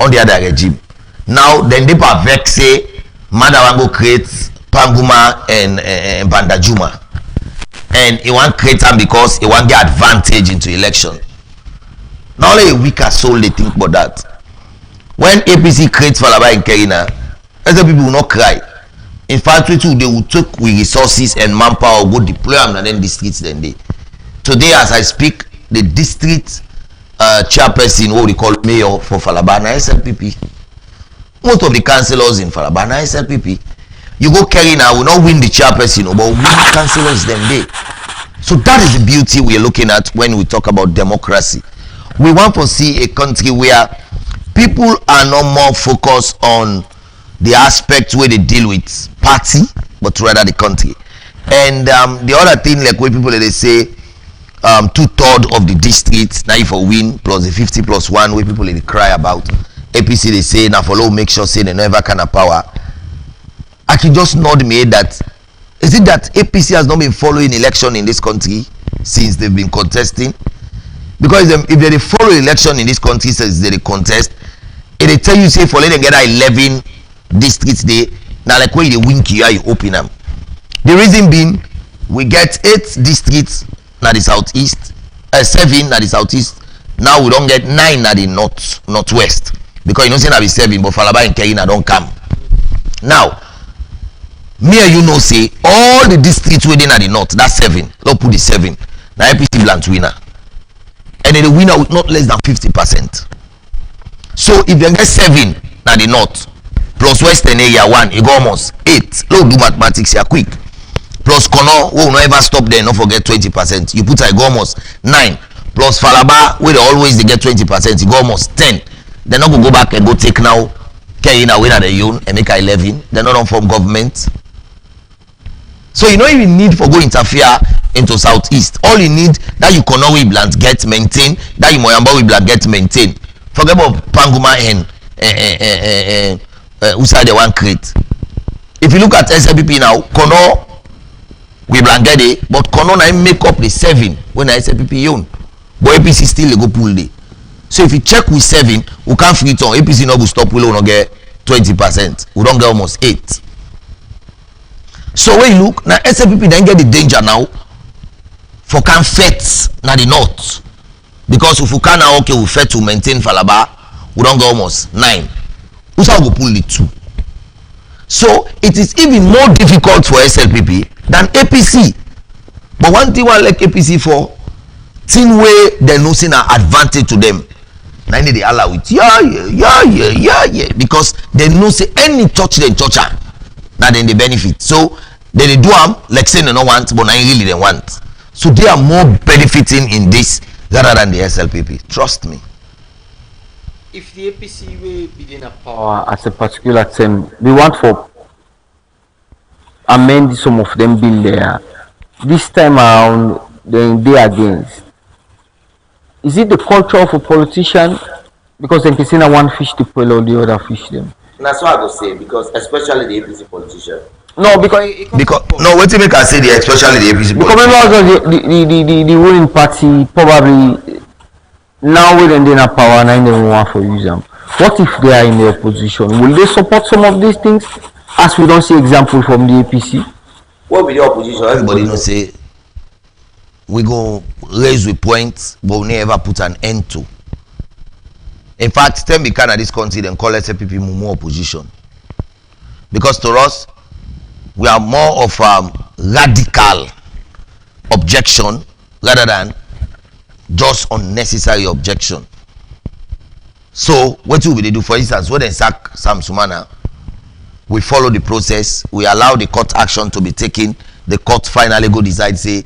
on the other regime. Now then they vex say Madawango creates Panguma and Bandajuma, and he want create them because he want get advantage into election. Not only a weaker soul they think about that. When APC creates Falaba and Kerina, other people will not cry. In fact, they will take with resources and manpower, go deploy them and then districts then they. Today as I speak, the district chairperson, what we call mayor for Falaba, na SLPP. Most of the councillors in Falaba, na SLPP. You go Kerina, will not win the chairperson, but win councillors them day. So that is the beauty we are looking at when we talk about democracy. We want to see a country where people are not more focused on the aspect where they deal with party, but rather the country. And the other thing, like when people they say 2/3 of the districts now if a win plus the 50+1 where people they cry about. APC they say now follow make sure say they never can have power. I can just nod me that is it that APC has not been following election in this country since they've been contesting? Because if they follow election in this country since they contest, it tell you say for let them get 11 districts there. Now like when you win here you open them. The reason being we get 8 districts na the southeast, 7 na the southeast. Now we don't get 9 na the northwest. Because you know say na be 7, but Falaba and Kerina don't come. Now me and you know say all the districts within at the north, that's 7. Don't put the 7. Now APC blunt winner. And then the winner with not less than 50%. So if you get 7 na the north plus western area 1, you go almost 8. Look, do mathematics here quick. Plus Kono, we will not ever stop there, not forget 20%. You put I go almost 9. Plus Falaba, where they always they get 20%, you go almost 10. They're not go back and go take now, carry in a winner the own and make 11. They're not on form government. So you don't even need for go interfere into southeast. All you need that you Kono we blunt get maintain, that you Moyamba we blunt get maintain. Forget about Panguma and Usa the one crate. If you look at SLPP now, Kono we blanket it, but Kono na make up the 7 when I SLPP own. But APC still go pull it. So if you check with 7, we can't free it on. APC no go stop, we will not get 20%. We don't get almost 8. So when you look now, SLPP then get the danger now for can fet na the north. Because if we can now okay we fet to maintain Falaba, we don't get almost 9. We shall go pull the 2. So it is even more difficult for SLPP than APC. But one thing I like APC for, thing way they know see an advantage to them. Now they allow it, yeah, because they know say any touch they touch her, now then they benefit. So they do them like say they don't want, but now really they want. So they are more benefiting in this rather than the SLPP. Trust me. If the APC will be in a power at a particular time, we want for amend some of them bill there. This time around, then they against. Is it the culture of a politician? Because they can say one fish to pull all the other fish them. That's what I would say, because especially the APC politician. No, because no, what you make I say the especially the APC because the ruling party probably now when they're in power and they want for use them. What if they are in the opposition? Will they support some of these things? As we don't see example from the APC. What will the opposition? Everybody know say we go raise the points, but we never put an end to. In fact, tell me kind of this country then call SLPP more opposition. Because to us, we are more of radical objection rather than just unnecessary objection. So what will we do? For instance, when they sack Sam Sumana, we follow the process, we allow the court action to be taken, the court finally go decide say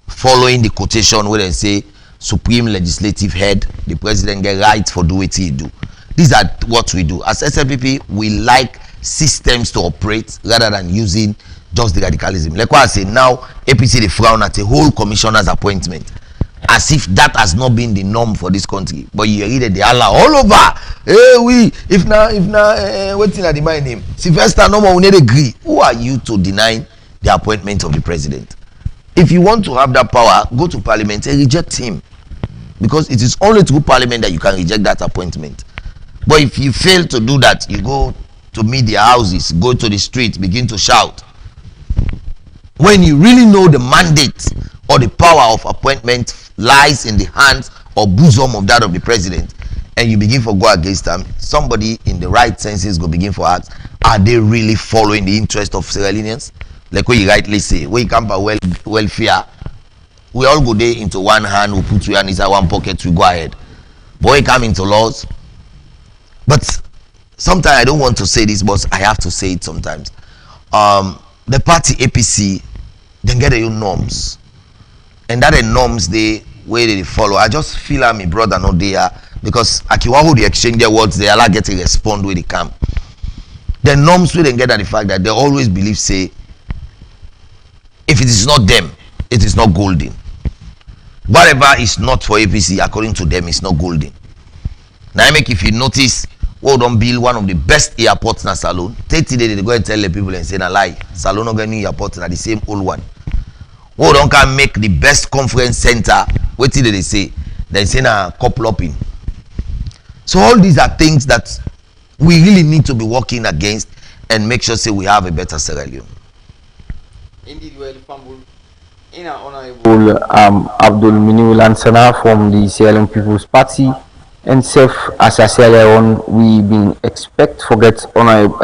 following the quotation where they say supreme legislative head, the president get right for do what he do. These are what we do. As SLPP, we like systems to operate rather than using just the radicalism. Like what I say now, APC they frown at a whole commissioner's appointment as if that has not been the norm for this country. But you read it, they allow all over. Hey, we if now what's in my name? Sylvester no more we need agree. Who are you to deny the appointment of the president? If you want to have that power, go to parliament and reject him. Because it is only through parliament that you can reject that appointment. But if you fail to do that, you go to media houses, go to the streets, begin to shout. When you really know the mandate or the power of appointment lies in the hands or bosom of that of the president, and you begin to go against them, somebody in the right senses go begin to ask, are they really following the interest of Sierra Leoneans? Like what you rightly say, when you come by welfare, we all go there into one hand, we put your hand inside one pocket, we go ahead. But when you come into laws, but sometimes I don't want to say this, but I have to say it sometimes. The party APC, they get their own norms. and that the norms they where they follow. I just feel I'm my brother not there because Akiwa who they exchange their words, they allow get a respond where they come. The norms will then get at the fact that they always believe say if it is not them, it is not golden. Whatever is not for APC, according to them, is not golden. Now I make if you notice, we don't build one of the best airports in Salone. 30 days they go and tell the people and say a lie. Salone not going to airport na the same old one. We don't can make the best conference center. What did they say? They say na couple up in. So all these are things that we really need to be working against and make sure say we have a better Sierra Leone. Indeed, well, in our honorable Abdul Minu Lansana from the Sierra Leone People's Party, and self as a Sierra Leone, we been expect forget honorable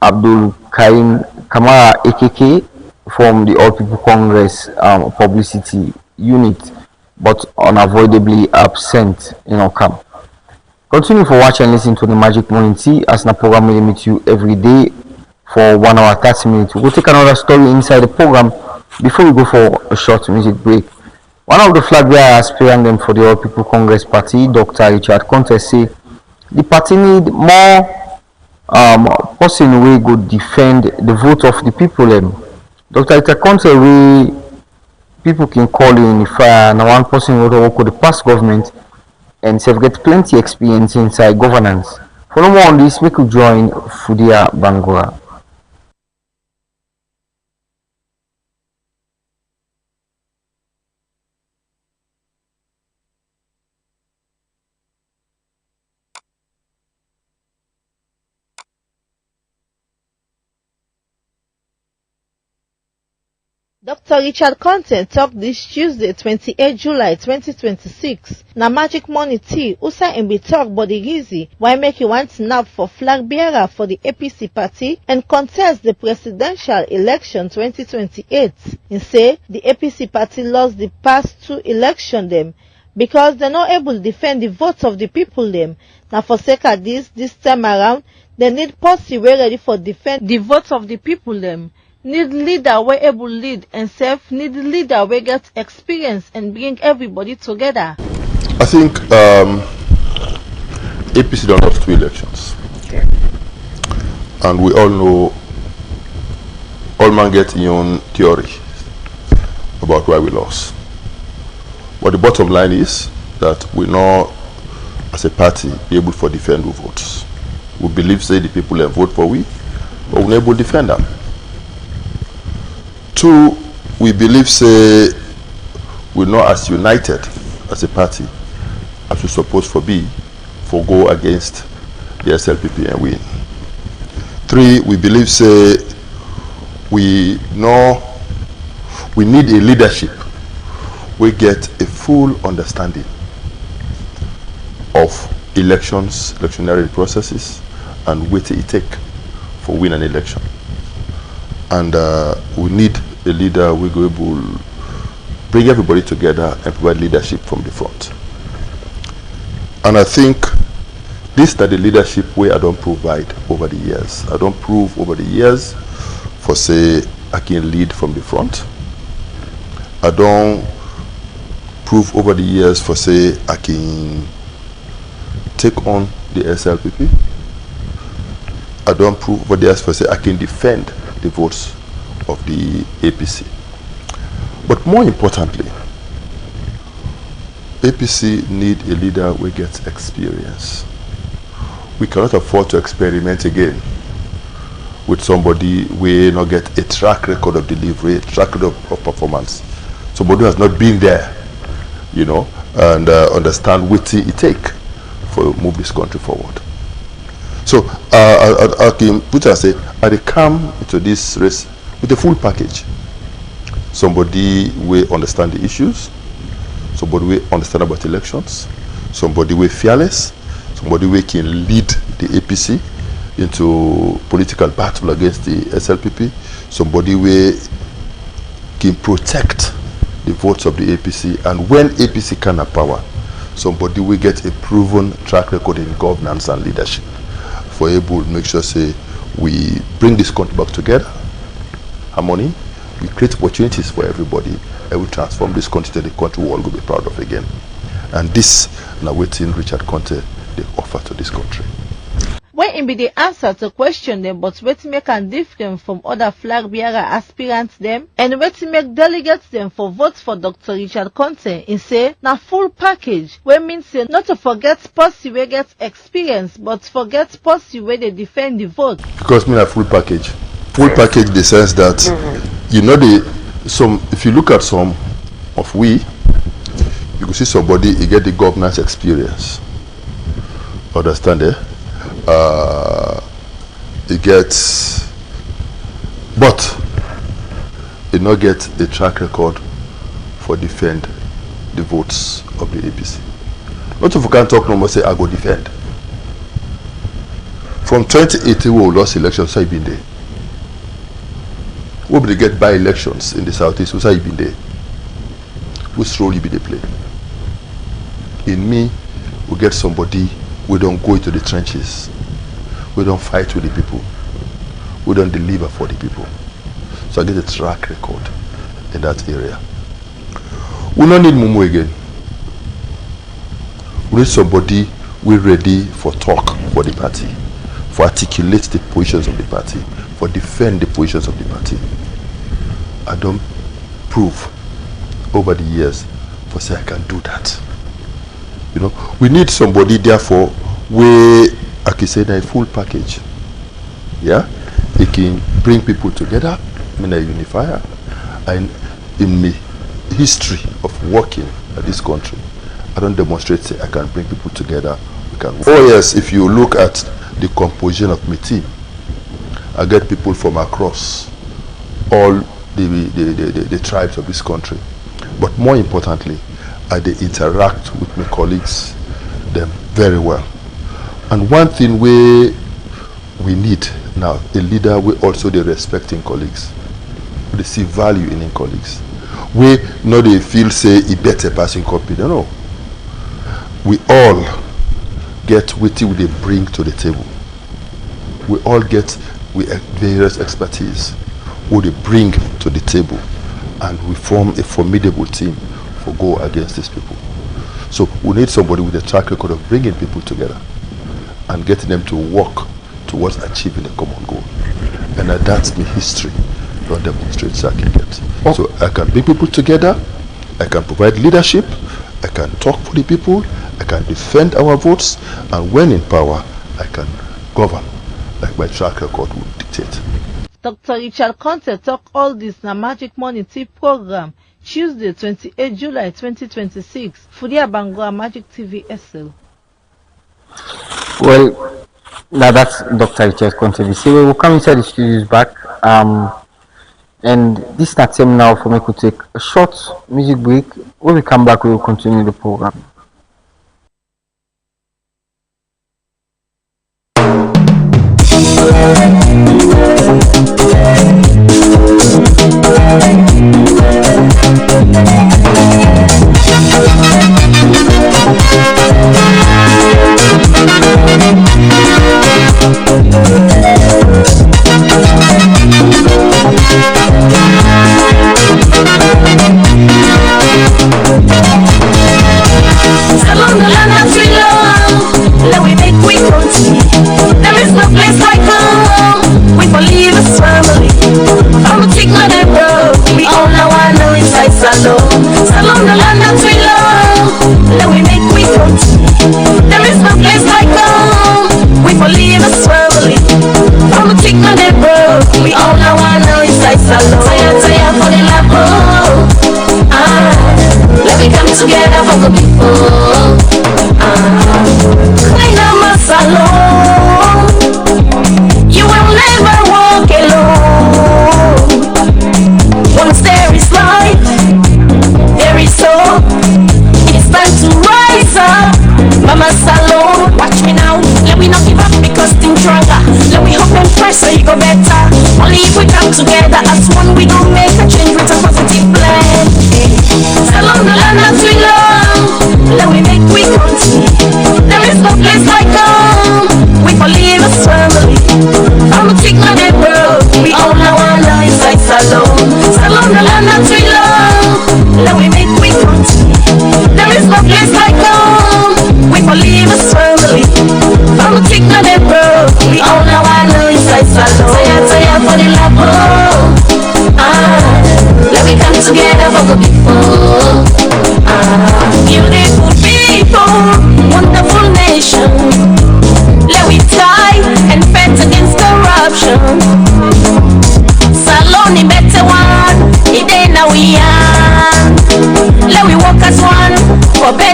Abdul Karim Kamara AKK from the All People Congress publicity unit, but unavoidably absent in our camp. Continue for watch and listen to the Magic Morning Tea as the program will meet you every day for 1 hour 30 minutes. We'll take another story inside the program before we go for a short music break. One of the flag bearer aspirant for the All People Congress Party, Dr. Richard Conte, say the party need more person who could defend the vote of the people. Dr. Richard Conte, we people can call in if one person who work with the past government and self get plenty experience inside governance. For more on this, we could join Fudia Bangura. Dr. Richard Conte talked this Tuesday, 28 July 2026. Na Magic Money Tea, Usa Mb talk about the reason why make you want snap for flag bearer for the APC party and contest the presidential election 2028. He say the APC party lost the past 2 elections them because they're not able to defend the votes of the people them. Now for sake of this time around, they need policy way ready for defend the votes of the people them. Need leader where able lead and self need leader where get experience and bring everybody together. I think APC don't lost 2 elections, and we all know all man get your own theory about why we lost. But the bottom line is that we not as a party be able to defend our votes. We believe say the people have vote for we, but we're not able to defend them. 2, we believe say we're not as united as a party as we supposed to be for go against the SLPP and win. 3, we believe say we need a leadership. We get a full understanding of elections, electionary processes, and what it take for win an election. And we need a leader who will be able to bring everybody together and provide leadership from the front. And I think this is the leadership where I don't provide over the years. I don't prove over the years for say I can lead from the front. I don't prove over the years for say I can take on the SLPP. I don't prove over the years for say I can defend the votes of the APC. But more importantly, APC need a leader who gets experience. We cannot afford to experiment again with somebody who will not get a track record of delivery, a track record of performance. Somebody who has not been there, you know, and understand what it take for move this country forward. So I can put and say, I come into this race with a full package. Somebody will understand the issues, somebody will understand about elections, somebody will fearless, somebody will can lead the APC into political battle against the SLPP, somebody will can protect the votes of the APC, and when APC can have power, somebody will get a proven track record in governance and leadership for able to make sure say we bring this country back together, harmony, we create opportunities for everybody, and we transform this country to the country we all will be proud of again. And this now waiting Richard Conte they offer to this country. When it be the answer to question them, but what make them different from other flag bearer aspirants them, and what make delegates them for vote for Dr. Richard Conte, in say, na full package, where means say not to forget policy where get experience, but forget policy where they defend the vote. Because mean a full package. Full package in the sense that, you know, if you look at some of we, you can see somebody, he get the governance experience. Understand it? He gets, but he not get a track record for defend the votes of the APC. Not if we can talk no more say I go defend. From 2018 we lost elections, so I been there. We will get by elections in the southeast, so I been there. Which role you be they play? In me, we get somebody. We don't go into the trenches. We don't fight with the people. We don't deliver for the people. So I get a track record in that area. We don't need Mumu again. We need somebody we ready for talk for the party, for articulate the positions of the party, for defend the positions of the party. I don't prove over the years for say I can do that. You know, we need somebody therefore where I can say a full package. Yeah, it can bring people together, I mean a unifier. And in my history of working at this country, I don't demonstrate say I can bring people together. We can work. Oh yes, if you look at the composition of my team, I get people from across all the tribes of this country. But more importantly, I interact with my colleagues them very well. And one thing we need now, a leader we also they respecting colleagues. They see value in colleagues. We know they feel say a better passing copy. No. We all get what they bring to the table. We all get various expertise what they bring to the table, and we form a formidable team for go against these people. So we need somebody with a track record of bringing people together and getting them to work towards achieving a common goal. And that's my history. Don't demonstrate so I can get. So I can bring people together, I can provide leadership, I can talk for the people, I can defend our votes, and when in power, I can govern like my track record would dictate. Dr. Richard Conte talk all this na Magic Money Tea program Tuesday 28 July 2026 for the Abangoa Magic TV SL. Well, now that's Dr. Richard Conte. We will come inside the studios back. And this is not time now for me to take a short music break. When we come back, we will continue the program. Together for the people, clean up my salon. You will never walk alone. Once there is life, there is hope. It's time to rise up, Mama Salon. Watch me now, let me not give up because things stronger. Let me hope and pray so you go better. Only if we come together as one, we gon' make a change with a positive plan. Salon, the land that we love. Let me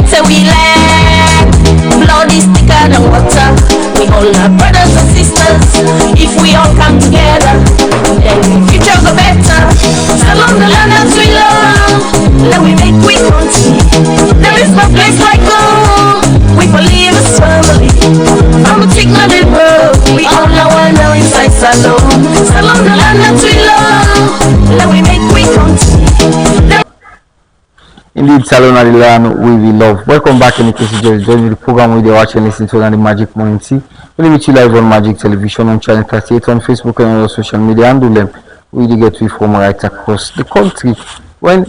say we land. Blood is thicker than water. We all are brothers and sisters. If we all come together, then the future go better. Along the land that we love, that we make we country. There is no place like home. We believe as family. I'm a chick not in road. We all know one now inside Salon. Along the land that we love, that we make we country. Indeed, Salon at the land we love. Welcome back in the case of joining the program with the watch and listen to on the Magic Morning Tea. We meet you live on Magic Television on Channel 38 on Facebook and other social media handle them. We get to from right across the country. When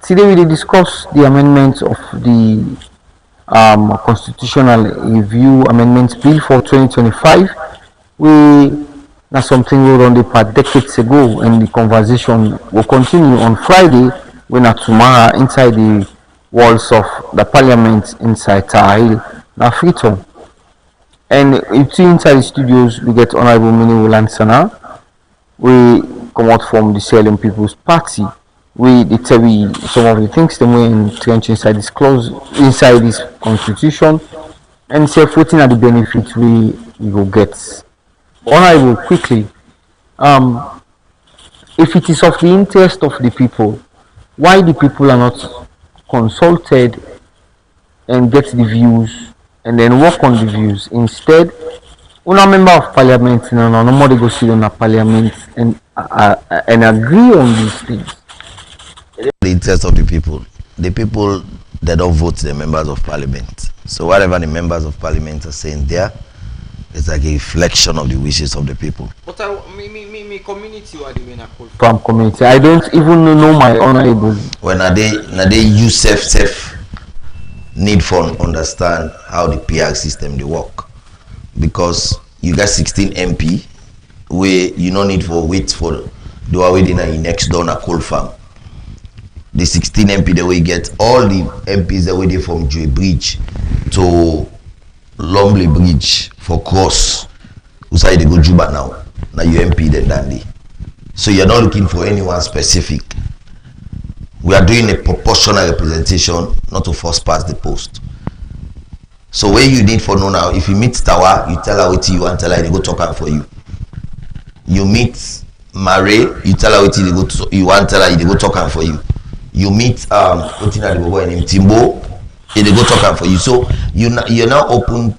today we discuss the amendments of the Constitutional Review Amendments Bill for 2025. That's something we wrote on the part decades ago, and the conversation will continue on Friday when tomorrow inside the walls of the Parliament inside Tahil, now Freetown. And inside the studios we get Honorable Mini Wulansana. We come out from the Salem People's Party. We tell you some of the things that we entrench inside this clause, inside this constitution, and say voting at the benefits we will get. Honorable, quickly, if it is of the interest of the people, why the people are not consulted and get the views and then work on the views? Instead, una member of parliament no more they go sit on a parliament and agree on these things. The interest of the people that don't vote the members of parliament. So whatever the members of parliament are saying there, it's like a reflection of the wishes of the people. But me community what do from community. I don't even know my honorable. When they use self need for understand how the PR system they work, because you got 16 MP where you don't need for wait for do away in next door na coal farm. The 16 MP the way you get all the MPs the way they from Joy Bridge to Lumley Bridge for cross. Usai they go Juba now. Now you MP then dandy. So you're not looking for anyone specific. We are doing a proportional representation, not to force past the post. So when you need for know now, if you meet Tawa, you tell her what you want, tell her they go talk her for you. You meet Mare, you tell her what you want, tell her they go talk her for you. You meet Timbo, they go talk her for you. So you're now open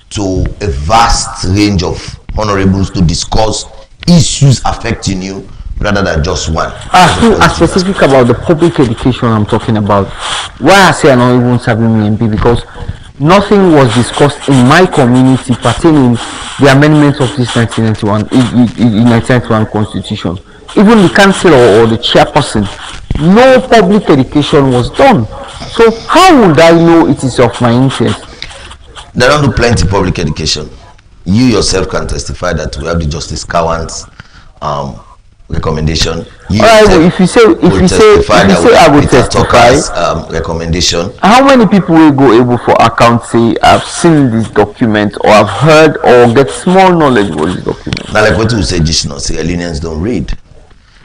to a vast range of honorables to discuss issues affecting you rather than just one. As specific about the public education I'm talking about, why I say I'm not even serving me MP, because nothing was discussed in my community pertaining the amendments of this 1991 constitution. Even the councillor or the chairperson, no public education was done. So how would I know it is of my interest? They don't do plenty public education. You yourself can testify that we have the Justice Cowan's recommendation. If you say I will testify, recommendation. How many people will go able for account say I've seen this document or I've heard or get small knowledge about this document? Now like what you say, just not Sierra Leoneans don't read.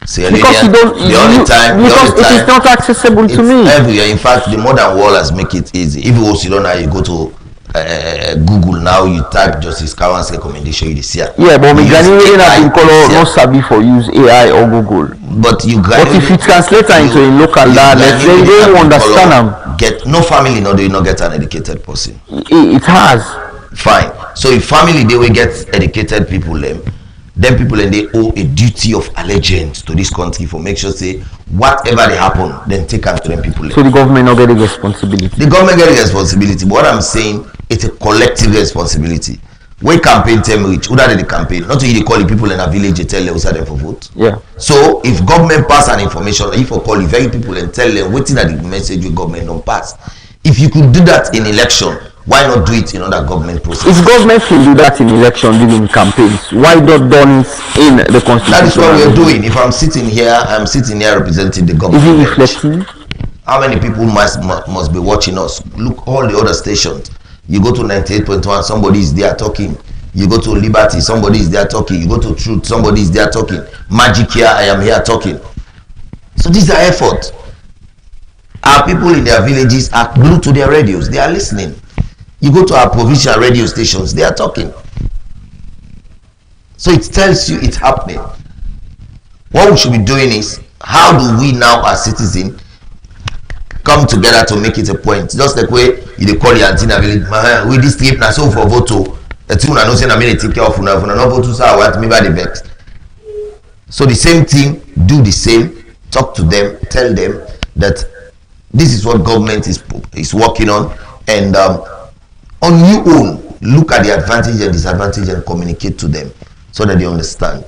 Because you don't, it is not accessible to me. Everywhere. In fact, the modern world has make it easy. If you also don't know, you go to Google now, you type Justice Cowan's recommendation, you see. Yeah, but we not savvy for use AI or Google. But if you translate it into a local dialect, they don't understand them. Get no family, no, they not get an educated person. It has. Fine. So if family they will get educated people, then people and they owe a duty of allegiance to this country for make sure say whatever they happen, then take after them people. So the government not get a responsibility. The government get a responsibility, but what I'm saying, it's a collective responsibility. When campaign term reach, who that the campaign? Not only they call the people in a village, they tell them who them for vote. Yeah. So if government pass an information, if you call the very people and tell them waiting that the message your government don't pass. If you could do that in election, why not do it in other government process? If government can do that in election during campaigns, why not done it in the constitution? That is what we are doing. If I'm sitting here representing the government. Is it reflective? How many people must be watching us? Look, all the other stations. You go to 98.1, somebody is there talking. You go to Liberty, somebody is there talking. You go to Truth, somebody is there talking. Magic here, I am here talking. So these are effort. Our people in their villages are glued to their radios. They are listening. You go to our provincial radio stations, they are talking. So it tells you it's happening. What we should be doing is, how do we now as citizens come together to make it a point? Just like way you call the Antina village, with this trip na so for vote. The two na no say na me take care of una no vote so I want me by the vex. So the same thing, do the same, talk to them, tell them that this is what government is working on, and on your own, look at the advantage and disadvantage and communicate to them so that they understand.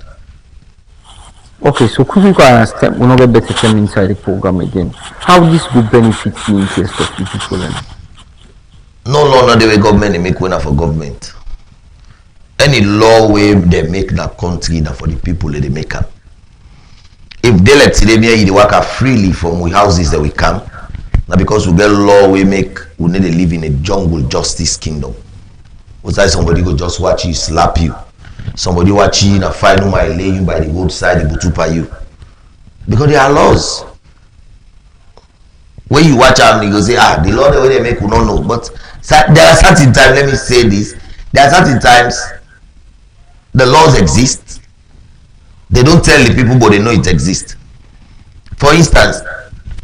Okay, so could we go and step we not get better term inside the program again? How this would benefit the interest of the people then? No law, not the way government they make winner for government. Any law way they make na country na for the people that they make them. If they let today they work freely from we houses that we come, now because we get law we make we need to live in a jungle justice kingdom. Was that somebody go just watch you, slap you? Somebody watch you in a file no lay you by the roadside, they butupa you. Because there are laws. When you watch them, you go say, the law the way they make we don't know. But there are certain times, let me say this, there are certain times the laws exist. They don't tell the people, but they know it exists. For instance,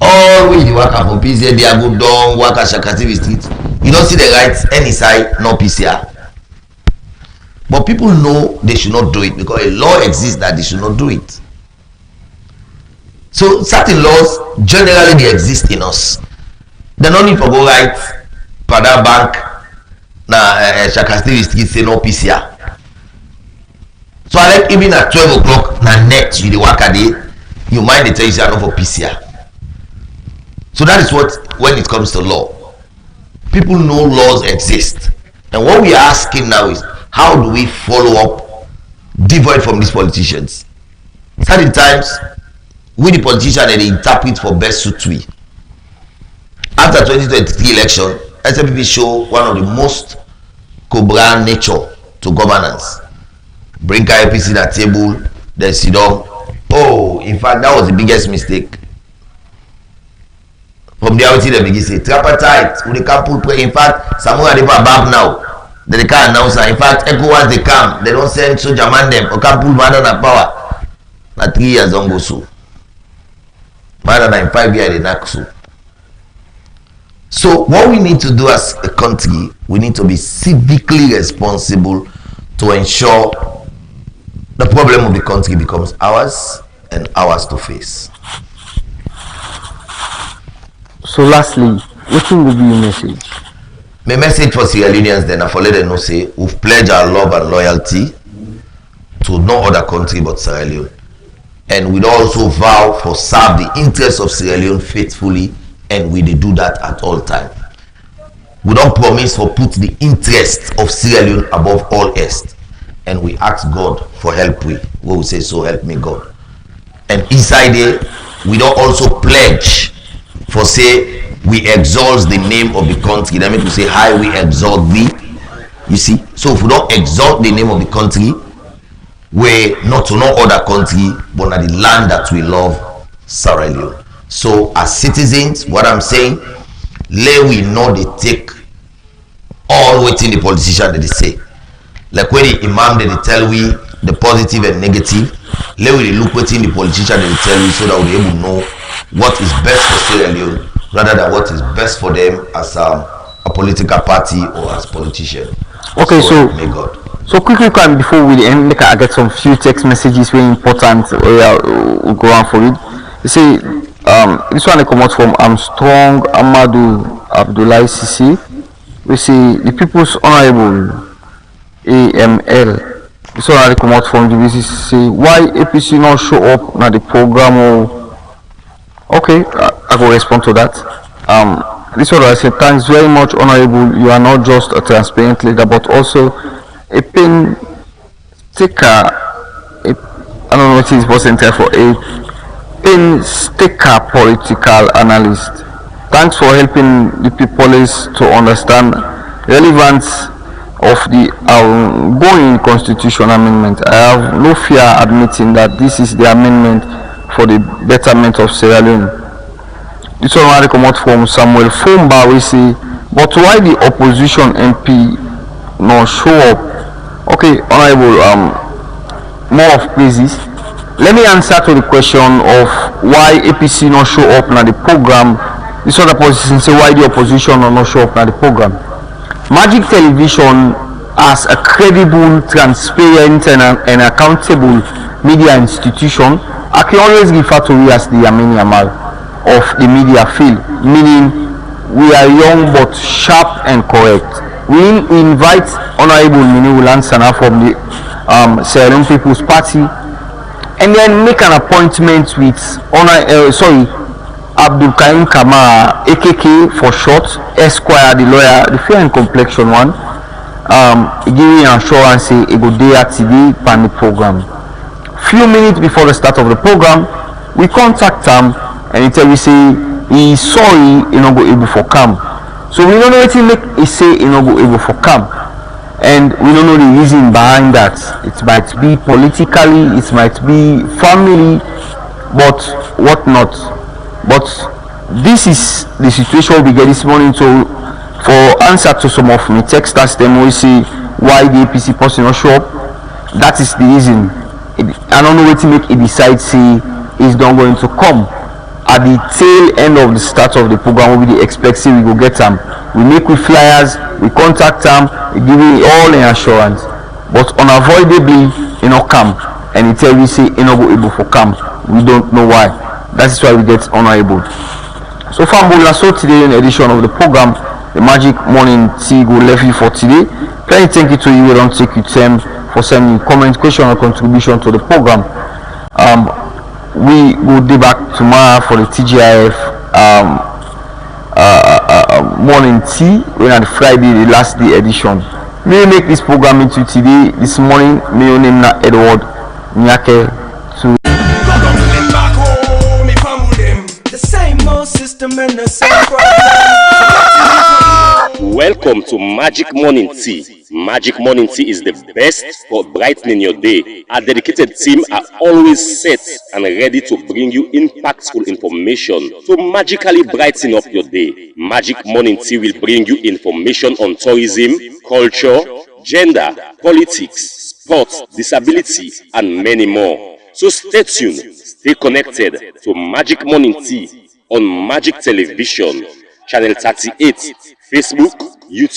all when you work from PCA, they are go down, work at Shakati Street. You don't see the rights any side, no PCR. But people know they should not do it because a law exists that they should not do it. So certain laws, generally they exist in us. They don't need for go right, Pada Bank, na Shakati Street say no PCR. So I like even at 12 o'clock, na net you the work a day, you mind they tell you say no for PCR. So that is what, when it comes to law, people know laws exist. And what we are asking now is, how do we follow up, devoid from these politicians? Certain times, we the politicians they interpret for best suit we. After 2023 election, SPP show one of the most cobra nature to governance. Bring IPC that table, then sit down. Oh, in fact, that was the biggest mistake. From the outside, they begin say, tripartite, we can't put, in fact, Samuel Adepa back now. They can't announce, in fact, ECOWAS they come, they don't send soldier man them, or can't pull Madonna power. Now 3 years don't go so. Madonna in 5 years they knock so. So what we need to do as a country, we need to be civically responsible to ensure the problem of the country becomes ours and ours to face. So lastly, what will be your message? My message for Sierra Leoneans then, I for let them know say we've pledged our love and loyalty to no other country but Sierra Leone. And we also vow for serve the interests of Sierra Leone faithfully, and we do that at all time. We don't promise for put the interest of Sierra Leone above all else. And we ask God for help we will say, so help me God. And inside there, we don't also pledge for say we exalt the name of the country. That means to say hi, we exalt thee. You see, so if we don't exalt the name of the country, we not to no other country but not the land that we love, Sierra Leone. So as citizens, what I'm saying, let we know they take all waiting the politician that they say. Like when the imam they tell we the positive and negative, let we look waiting the politician they tell we so that we'll be able to know what is best for Sierra Leone rather than what is best for them as a political party or as politician. Okay, so may God. So quickly, before we end, I get some few text messages very important. We'll go on for it. You see, this one come out from Armstrong Amadou Abdoulaye Sisi. We see the People's Honorable AML. This one come out from the VC. Say why APC not show up na the program? Okay, I will respond to that. This one I say thanks very much, Honorable. You are not just a transparent leader, but also a pen sticker. I don't know what is percentile for a pen sticker political analyst. Thanks for helping the people to understand relevance of the ongoing constitution amendment. I have no fear admitting that this is the amendment for the betterment of Sierra Leone. this one already come out from Samuel Fumba. We say, but why the opposition MP not show up? Okay, Honorable, more of praises. Let me answer to the question of why APC not show up in the program. This other position say why the opposition not show up in the program. Magic Television, as a credible, transparent and accountable media institution, I can always refer to we as the Amin Yamal of the media field, meaning we are young but sharp and correct. We invite Honorable Mini Lansana from the Sierra Leone People's Party, and then make an appointment with Abdul Karim Kamara, AKK for short, Esquire, the lawyer, the fair and complexion one. Giving assurance say a good day at today pan the program. Few minutes before the start of the program, we contact him and he tell we say he sorry he not go able for come. So we don't know what he make he say he not go able for come. And we don't know the reason behind that. It might be politically, it might be family, but what not. But this is the situation we get this morning. So for answer to some of me texters, them we see why the APC person not show up. That is the reason. I don't know what to make it decide say is not going to come. At the tail end of the start of the program, we expect say we go get them. We make with flyers, we contact them, we give you all the assurance. But unavoidably, you know, come and it tell we say you know go able for come. We don't know why. That is why we get honorable. So far, so today in edition of the program, the Magic Morning Tea go levy for today. Plenty thank you to you. We don't take you time for sending comment, question, or contribution to the program. We will be back tomorrow for the TGIF morning tea. We're on Friday, the last day edition. May make this program into today, this morning. May your name na Edward Nyake to. Welcome to Magic Morning Tea. Magic Morning Tea is the best for brightening your day. Our dedicated team are always set and ready to bring you impactful information to magically brighten up your day. Magic Morning Tea will bring you information on tourism, culture, gender, politics, sports, disability, and many more. So stay tuned, stay connected to Magic Morning Tea on Magic Television, Channel 38, Facebook, YouTube.